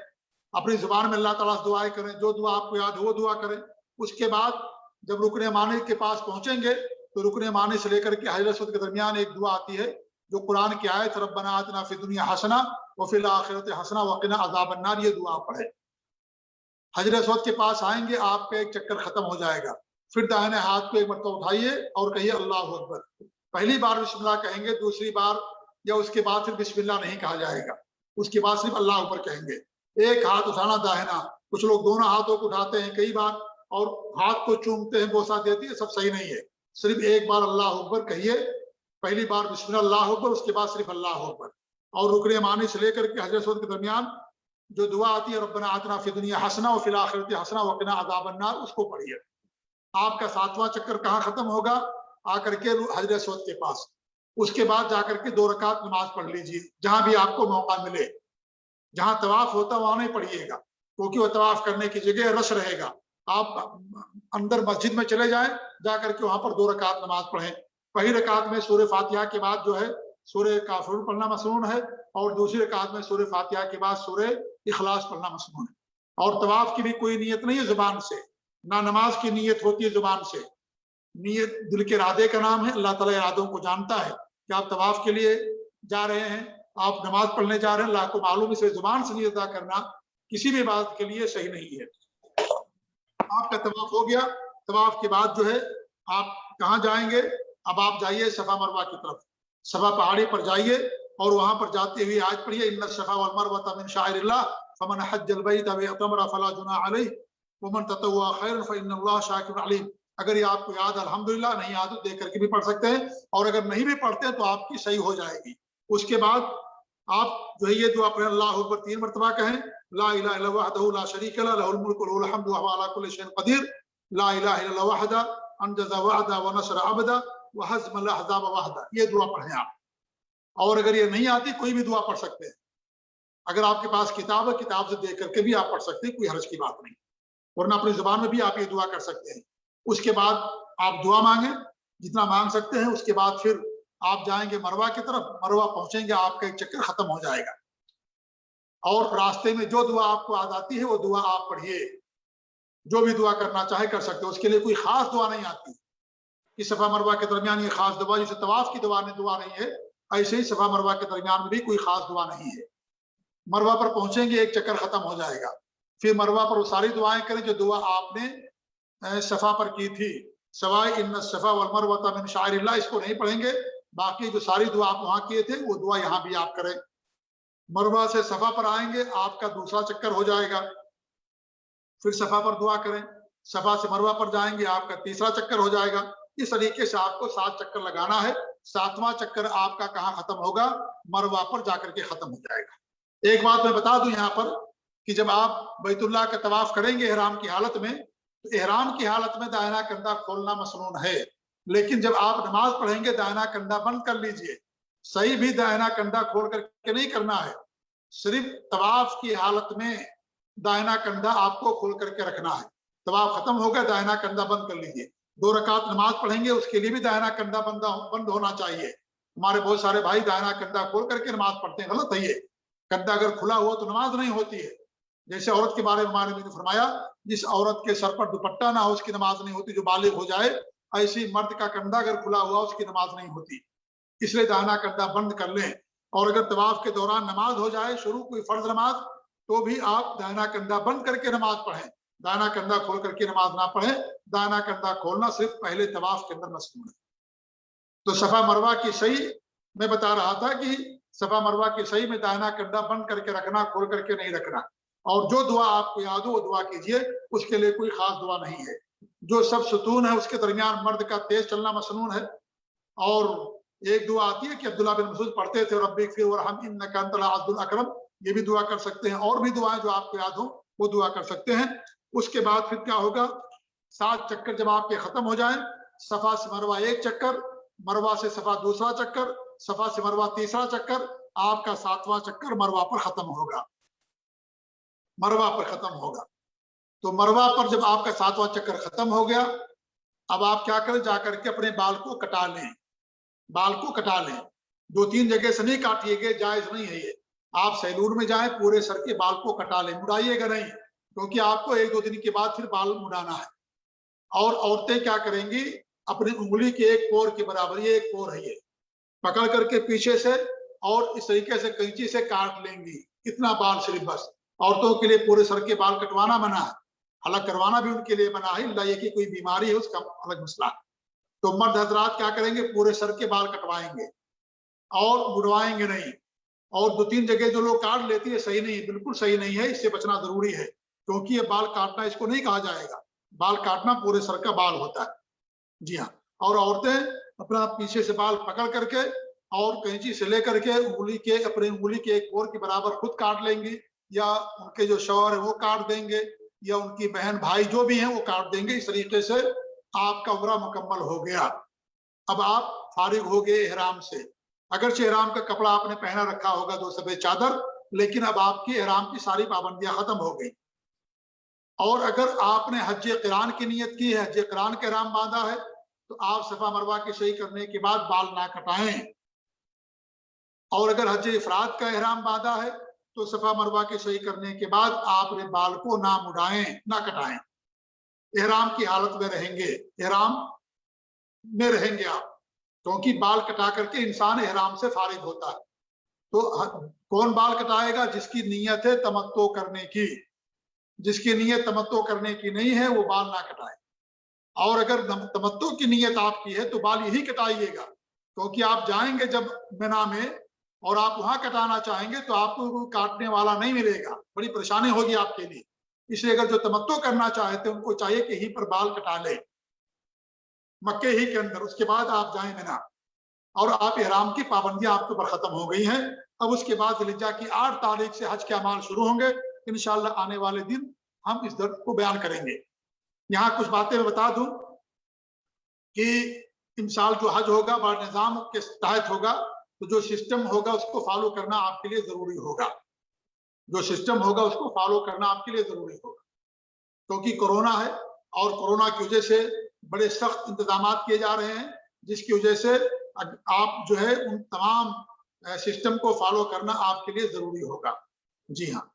अपनी जुबान में अल्लाह ताला से दुआएं करें, जो दुआ आपको याद हो वो दुआ करें। उसके बाद जब रुकन यमानी के पास पहुंचेंगे तो रुकन यमानी से लेकर के हजर असवद के दरमियान एक दुआ आती है जो कुरान की आयत, रब्बना आतिना फिद दुनिया हसना व फिल आखिरति हसना व क़िना अज़ाबन नार, ये दुआ पढ़े। हजर असवद के पास आएंगे, आपका एक चक्कर खत्म हो जाएगा। फिर दाहिने हाथ को एक मरतबा उठाइए और कहिए अल्लाहु अकबर। पहली बार बिस्मिल्लाह कहेंगे, दूसरी बार या उसके बाद फिर बिस्मिल्लाह नहीं कहा जाएगा, उसके बाद सिर्फ अल्लाह अकबर कहेंगे। एक हाथ उठाना दाहिना, कुछ लोग दोनों हाथों को उठाते हैं कई बार और हाथ को चूमते हैं, बोसा देती है, सब सही नहीं है। सिर्फ एक बार अल्लाह अकबर कहिए, पहली बार बिस्मिल्लाह अल्लाह अकबर, उसके बाद सिर्फ अल्लाह अकबर। और रुकन यमानी से लेकर के हजर असवद के दरमियान जो दुआ आती है, रब्बना आतिना फिद दुनिया हसना व फिल आखिरति हसना व क़िना अज़ाबन नार, उसको पढ़िए। आपका 7वां चक्कर कहाँ खत्म होगा, आकर के हजर असवद के पास। उसके बाद जाकर के 2 रकात नमाज पढ़ लीजिए, जहां भी आपको मौका मिले। जहां तवाफ होता वहां नहीं पढ़िएगा क्योंकि वह तवाफ करने की जगह रश रहेगा। आप अंदर मस्जिद में चले जाएं, जाकर के वहां पर 2 रकात नमाज पढ़ें। पहली रकात में सूरह फातिहा के बाद जो है सूरह काफिरून पढ़ना मसनून है, और दूसरी रकात में सूरह फातिहा के बाद सूरह इखलास पढ़ना मसनून है। और तवाफ की भी कोई नियत नहीं है जुबान से, ना नमाज की नियत होती है जुबान से। नियत दिल के इरादे का नाम है। अल्लाह ताला इरादों को जानता है कि आप तवाफ के लिए जा रहे हैं, आप नमाज पढ़ने जा रहे हैं, अल्लाह को मालूम, इसे जुबान से नियत अदा करना किसी भी बात के लिए सही नहीं है। आपका तवाफ हो गया। तवाफ के बाद जो है आप कहाँ जाएंगे, अब आप जाइए सफा मरवा की तरफ। सफा पहाड़ी पर जाइए और वहां पर जाते हुए आज पढ़िए, इन्ना सफा वल मरवा मिन शाइरिल्लाह फमन हज्जल बैत व अतमरा फला जुनाह अलैहि वमन ततव्वा खैरन फइन्नल्लाह शाकिरुन अलीम। अगर ये आपको याद अल्हम्दुलिल्लाह, नहीं याद तो देख करके भी पढ़ सकते हैं, और अगर नहीं भी पढ़ते हैं तो आपकी सही हो जाएगी। उसके बाद आप जो है ये दुआ पढ़ें, अल्लाहु अकबर 3 मरतबा कहें, ला इलाहा इल्लल्लाहु वहदहु ला शरीका लहु लहुल मुल्कु व लहुल हम्दु व हुवा अला कुल्लि शैइन क़दीर, ला इलाहा इल्लल्लाहु वहदा अनजज़ा वअदा व नसर अबदा व हज़मल अहज़ाब वहदा, ये दुआ पढ़ें आप। और अगर ये नहीं आती, कोई भी दुआ पढ़ सकते हैं। अगर आपके पास किताब है, किताब से देख करके भी आप पढ़ सकते हैं, कोई हर्ज की बात नहीं, वरना अपनी जुबान में भी आप ये दुआ कर सकते हैं। उसके बाद आप दुआ मांगे जितना मांग सकते हैं। उसके बाद फिर आप जाएंगे मरवा की तरफ, मरवा पहुंचेंगे आपका एक चक्कर खत्म हो जाएगा। और रास्ते में जो दुआ आपको याद आती है वो दुआ आप पढ़िए, जो भी दुआ करना चाहे कर सकते हो। उसके लिए कोई खास दुआ नहीं आती कि सफा मरवा के दरमियान ये खास दुआ, जैसे तवाफ की दुआ नहीं है, ऐसे ही सफा मरवा के दरमियान में भी कोई खास दुआ नहीं है। मरवा पर पहुंचेंगे एक चक्कर खत्म हो जाएगा, फिर मरवा पर वो सारी दुआएं करें जो दुआ आपने सफा पर की थी। सवाए इन्न सफा वल मरवा मिन शाइरिल्लाह, इसको नहीं पढ़ेंगे, बाकी जो सारी दुआ आप वहां किए थे वो दुआ यहाँ भी आप करें। मरवा से सफा पर आएंगे, आपका दूसरा चक्कर हो जाएगा, फिर सफा पर दुआ करें। सफा से मरवा पर जाएंगे, आपका तीसरा चक्कर हो जाएगा। इस तरीके से आपको 7 चक्कर लगाना है। 7वां चक्कर आपका कहाँ खत्म होगा? मरवा पर जाकर के खत्म हो जाएगा। एक बात मैं बता दूं यहाँ पर कि जब आप बैतुल्लाह का तवाफ करेंगे एहराम की हालत में, तो एहराम की हालत में दाहिना कंधा खोलना मसनून है, लेकिन जब आप नमाज पढ़ेंगे दाहिना कंधा बंद कर लीजिए। सही भी दाहिना कंधा खोल करके नहीं करना है, सिर्फ तवाफ की हालत में दाहिना कंधा आपको खोल करके रखना है। तवाफ खत्म हो गया, दाहिना कंधा बंद कर लीजिए। 2 रकात नमाज पढ़ेंगे, उसके लिए भी दाहिना कंधा बंद होना चाहिए। हमारे बहुत सारे भाई दाहिना कंधा खोल करके नमाज पढ़ते हैं, गलत है ये। कंधा अगर खुला हुआ तो नमाज नहीं होती है। जैसे औरत के बारे में हमारे ने फरमाया, जिस औरत के सर पर दुपट्टा ना हो उसकी नमाज नहीं होती, जो बालिग हो जाए। ऐसी मर्द का कंधा अगर खुला हुआ उसकी नमाज नहीं होती, इसलिए दाहिना कंधा बंद कर लें। और अगर तवाफ के दौरान नमाज हो जाए शुरू, कोई फर्ज नमाज, तो भी आप दाहिना कंधा बंद करके नमाज पढ़ें, दाहिना कंधा खोल करके नमाज ना पढ़ें। दाहिना कंधा खोलना सिर्फ पहले तवाफ के अंदर मसनून है। तो सफा मरवा की सही मैं बता रहा था कि सफा मरवा की सही में दाहिना कंधा बंद करके रखना, खोल करके नहीं रखना। और जो दुआ आपको याद हो वो दुआ कीजिए, उसके लिए कोई खास दुआ नहीं है। जो सब सुतून है उसके दरमियान मर्द का तेज चलना मसनून है। और एक दुआ आती है कि अब्दुल्ला बिन मसूद पढ़ते थे, रब्बिगफिर वरहम इन्नका अंतल अज़्ज़ुल अकरम, ये भी दुआ कर सकते हैं। और भी दुआएं जो आपको याद हो वो दुआ कर सकते हैं। उसके बाद फिर क्या होगा? 7 चक्कर जब आपके खत्म हो जाए, सफा से मरवा 1 चक्कर, मरवा से सफा दूसरा चक्कर, सफा से मरवा तीसरा चक्कर, आपका 7वां चक्कर मरवा पर खत्म होगा। मरवा पर खत्म होगा। तो मरवा पर जब आपका 7वां चक्कर खत्म हो गया, अब आप क्या करें? जाकर के अपने बाल को कटा लें, बाल को कटा लें। 2-3 जगह से नहीं काटिएगा, जायज नहीं है ये। आप सैलून में जाएं, पूरे सर के बाल को कटा लें, मुड़ाइएगा नहीं, क्योंकि आपको 1-2 दिन के बाद फिर बाल मुड़ाना है। और औरतें क्या करेंगी? अपनी उंगली के एक पोर के बराबर, ये एक पोर है, ये पकड़ करके पीछे से और इस तरीके से कैंची से काट लेंगी, इतना बाल सिर्फ बस। औरतों के लिए पूरे सर के बाल कटवाना मना है, अलग करवाना भी उनके लिए मना है, अल्लाह ये की कोई बीमारी है उसका अलग मसला है। तो मर्द हजरात क्या करेंगे? पूरे सर के बाल कटवाएंगे और मुड़वाएंगे नहीं। और 2-3 जगह जो लोग काट लेती है, सही नहीं, बिल्कुल सही नहीं है, इससे बचना जरूरी है, क्योंकि ये बाल काटना इसको नहीं कहा जाएगा। बाल काटना पूरे सर का बाल होता है, जी हाँ। और औरतें अपना पीछे से बाल पकड़ करके और कैंची से लेकर के उंगली के, अपनी उंगली के एक पोर के बराबर खुद काट लेंगी, या उनके जो शौहर है वो काट देंगे, या उनकी बहन भाई जो भी हैं वो काट देंगे। इस तरीके से आपका उम्रा मुकम्मल हो गया। अब आप फारिग हो गए एहराम से। अगर एहराम का कपड़ा आपने पहना रखा होगा 2 सफेद चादर, लेकिन अब आपकी एहराम की सारी पाबंदियां खत्म हो गई। और अगर आपने हज क़िरान की नियत की है, हज क़िरान का एहराम बांधा है, तो आप सफा मरवा की सही करने के बाद बाल ना कटाएं। और अगर हज इफराद का एहराम बांधा है, तो सफा मरवा की सही करने के बाद आपने बाल को ना मुड़ाएं, ना कटाएं। एहराम की हालत में रहेंगे, एहराम में रहेंगे आप, क्योंकि बाल कटा करके इंसान एहराम से फारिग होता है। तो कौन बाल कटाएगा? जिसकी नीयत है तमत्तो करने की। जिसकी नीयत तमत्तो करने की नहीं है वो बाल ना कटाए। और अगर तमत्तो की नीयत आपकी है तो बाल यही कटाइएगा, क्योंकि आप जाएंगे जब मिना में और आप वहां कटाना चाहेंगे तो आपको कोई काटने वाला नहीं मिलेगा, बड़ी परेशानी होगी आपके लिए। इसलिए अगर जो तमत्तो करना चाहते हैं उनको चाहिए कि यहीं पर बाल कटा ले, मक्के ही के अंदर, उसके बाद आप जाएं मिना। और आप इहराम की पाबंदियां आपके ऊपर खत्म हो गई हैं। अब उसके बाद ज़िलहिज्जा की 8 तारीख से हज के अमाल शुरू होंगे। इंशाअल्लाह आने वाले दिन हम इस दर्द को बयान करेंगे। यहाँ कुछ बातें मैं बता दूं कि इन साल जो हज होगा बड़ा निज़ाम के तहत होगा, तो जो सिस्टम होगा उसको फॉलो करना आपके लिए जरूरी होगा। जो सिस्टम होगा उसको फॉलो करना आपके लिए जरूरी होगा, क्योंकि कोरोना है और कोरोना की वजह से बड़े सख्त इंतजाम किए जा रहे हैं, जिसकी वजह से आप जो है उन तमाम सिस्टम को फॉलो करना आपके लिए जरूरी होगा। जी हाँ,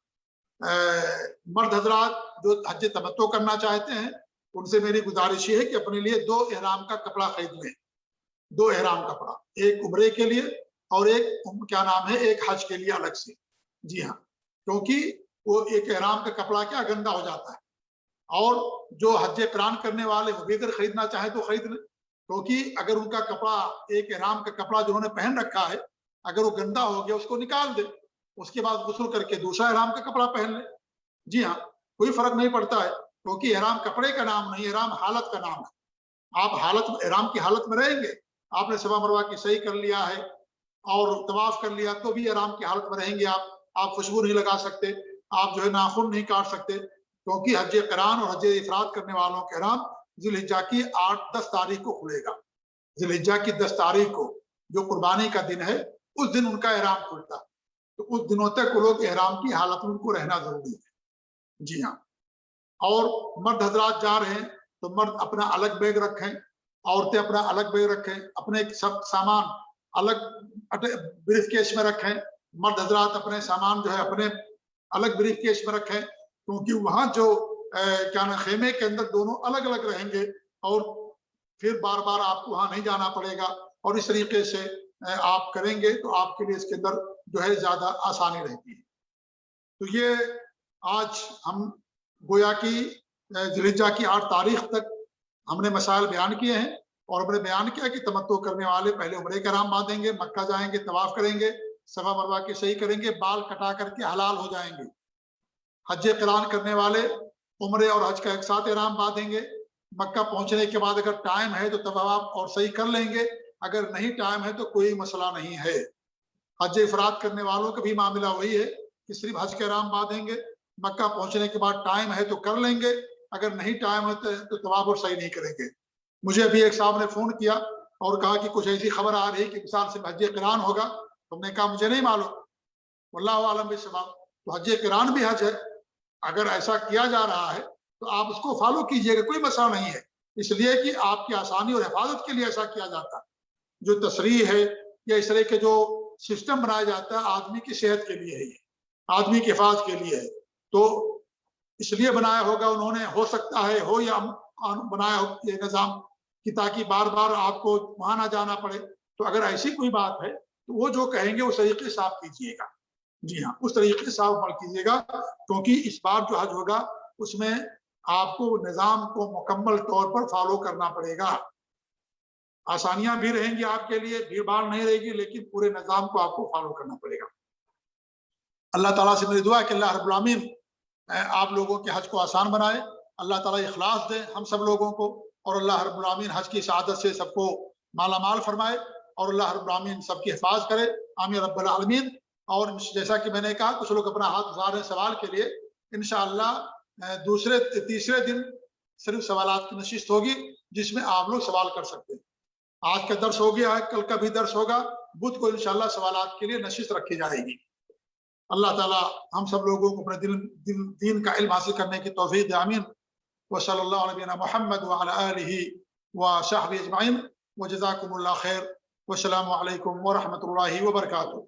मर्द हजरात जो हज तमत्तो करना चाहते हैं उनसे मेरी गुजारिश ये है कि अपने लिए 2 एहराम का कपड़ा खरीद लें। 2 एहराम कपड़ा, एक उम्रे के लिए और एक क्या नाम है, एक हज के लिए अलग से। जी हाँ, क्योंकि वो एक एहराम का कपड़ा क्या गंदा हो जाता है, और जो हज क़रान करने वाले वो भी अगर खरीदना चाहे तो खरीद लें, क्योंकि अगर उनका कपड़ा, एक एहराम का कपड़ा जो उन्होंने पहन रखा है, अगर वो गंदा हो गया उसको निकाल दे, उसके बाद गुस्ल करके दूसरा एहराम का कपड़ा पहन ले। जी हाँ, कोई फर्क नहीं पड़ता है, क्योंकि एहराम कपड़े का नाम नहीं, एहराम हालत का नाम है। आप हालत, एहराम की हालत में रहेंगे, आपने सफा मरवा की सही कर लिया है और तवाफ कर लिया, तो भी एहराम की हालत में रहेंगे। आप खुशबू नहीं लगा सकते, आप जो है नाखून नहीं काट सकते, क्योंकि हज क़रान और हज इफराद करने वालों के एहराम ज़िलहिज्जा की 8-10 तारीख को खुलेगा। ज़िलहिज्जा की 10 तारीख को जो कुर्बानी का दिन है, उस दिन उनका एहराम खुलता है, तो उस दिनों तक वो लोग एहराम की हालत में उनको रहना जरूरी है। जी हाँ, और मर्द हजरात जा रहे हैं तो मर्द अपना अलग बैग रखें, औरतें अपना अलग बैग रखें, अपने सब सामान अलग ब्रीफ केस में रखें। मर्द हजरात अपने सामान जो है अपने अलग ब्रीफ केस में रखें, क्योंकि वहां जो क्या ना, खेमे के अंदर दोनों अलग अलग रहेंगे और फिर बार बार आपको वहां नहीं जाना पड़ेगा, और इस तरीके से आप करेंगे तो आपके लिए इसके अंदर जो है ज्यादा आसानी रहती है। तो ये आज हम गोया की ज़िलहिज्जा की 8 तारीख तक हमने मसाइल बयान किए हैं, और हमने बयान किया कि तमत्तो करने वाले पहले उम्रे का एहराम बांधेंगे, मक्का जाएंगे, तवाफ करेंगे, सफा मरवा की सही करेंगे, बाल कटा करके हलाल हो जाएंगे। हज क़रान करने वाले उम्रे और हज का एक साथ एहराम बांधेंगे, मक्का पहुंचने के बाद अगर टाइम है तो तवाफ और सही कर लेंगे, अगर नहीं टाइम है तो कोई मसला नहीं है। हज इफराद करने वालों का भी मामला वही है कि सिर्फ हज के एहराम बांधेंगे, मक्का पहुंचने के बाद टाइम है तो कर लेंगे, अगर नहीं टाइम है तो तवाफ और सही नहीं करेंगे। मुझे अभी एक साहब ने फोन किया और कहा कि कुछ ऐसी खबर आ रही है कि साल से हज क़रान होगा। तुमने कहा मुझे नहीं मालूम, वल्लाहु आलम बिस्सवाब। तो हज क़रान भी हज है, अगर ऐसा किया जा रहा है तो आप उसको फॉलो कीजिएगा, कोई मसला नहीं है, इसलिए कि आपकी आसानी और हिफाजत के लिए ऐसा किया जाता है। जो तशरीह है या इस तरह के जो सिस्टम बनाया जाता है, आदमी की सेहत के लिए है, ये आदमी की हिफाजत के लिए है, तो इसलिए बनाया होगा उन्होंने, हो सकता है हो या बनाया हो ये निज़ाम कि ताकि बार बार आपको वहां ना जाना पड़े। तो अगर ऐसी कोई बात है तो वो जो कहेंगे उस तरीके से आप कीजिएगा। जी हाँ, उस तरीके से आप अमल कीजिएगा, क्योंकि इस बार जो हज होगा उसमें आपको निज़ाम को मुकम्मल तौर पर फॉलो करना पड़ेगा। आसानियां भी रहेंगी आपके लिए, भीड़ भाड़ नहीं रहेगी, लेकिन पूरे निज़ाम को आपको फॉलो करना पड़ेगा। अल्लाह ताला से मेरी दुआ है कि अल्लाह रब्बुल आमीन आप लोगों के हज को आसान बनाए, अल्लाह ताला इखलास दे हम सब लोगों को, और अल्लाह रब्बुल आमीन हज की सआदत से सबको माला माल फरमाए, और अल्लाह रब्बुल आमीन सबकी हिफाजत करे, आमीन रब्बुल आलमीन। और जैसा कि मैंने कहा, कुछ लोग अपना हाथ उठा रहे हैं सवाल के लिए, इंशाअल्लाह दूसरे तीसरे दिन सिर्फ सवालात की नशिस्त होगी जिसमें आप लोग सवाल कर सकते हैं। आज का दर्स हो गया है, कल का भी दर्स होगा, बुध को इंशाअल्लाह सवालात के लिए नशिस्त रखी जाएगी। अल्लाह ताला हम सब लोगों को अपने दीन का इल्म हासिल करने की तौफीक दे, आमीन। व सल्लल्लाहु अलैहि नबीना मुहम्मद व अला आलिहि व सहबिहि अजमईन व जज़ाकुमुल्लाह खैर। वस्सलामु अलैकुम व रहमतुल्लाहि व बरकातुहू।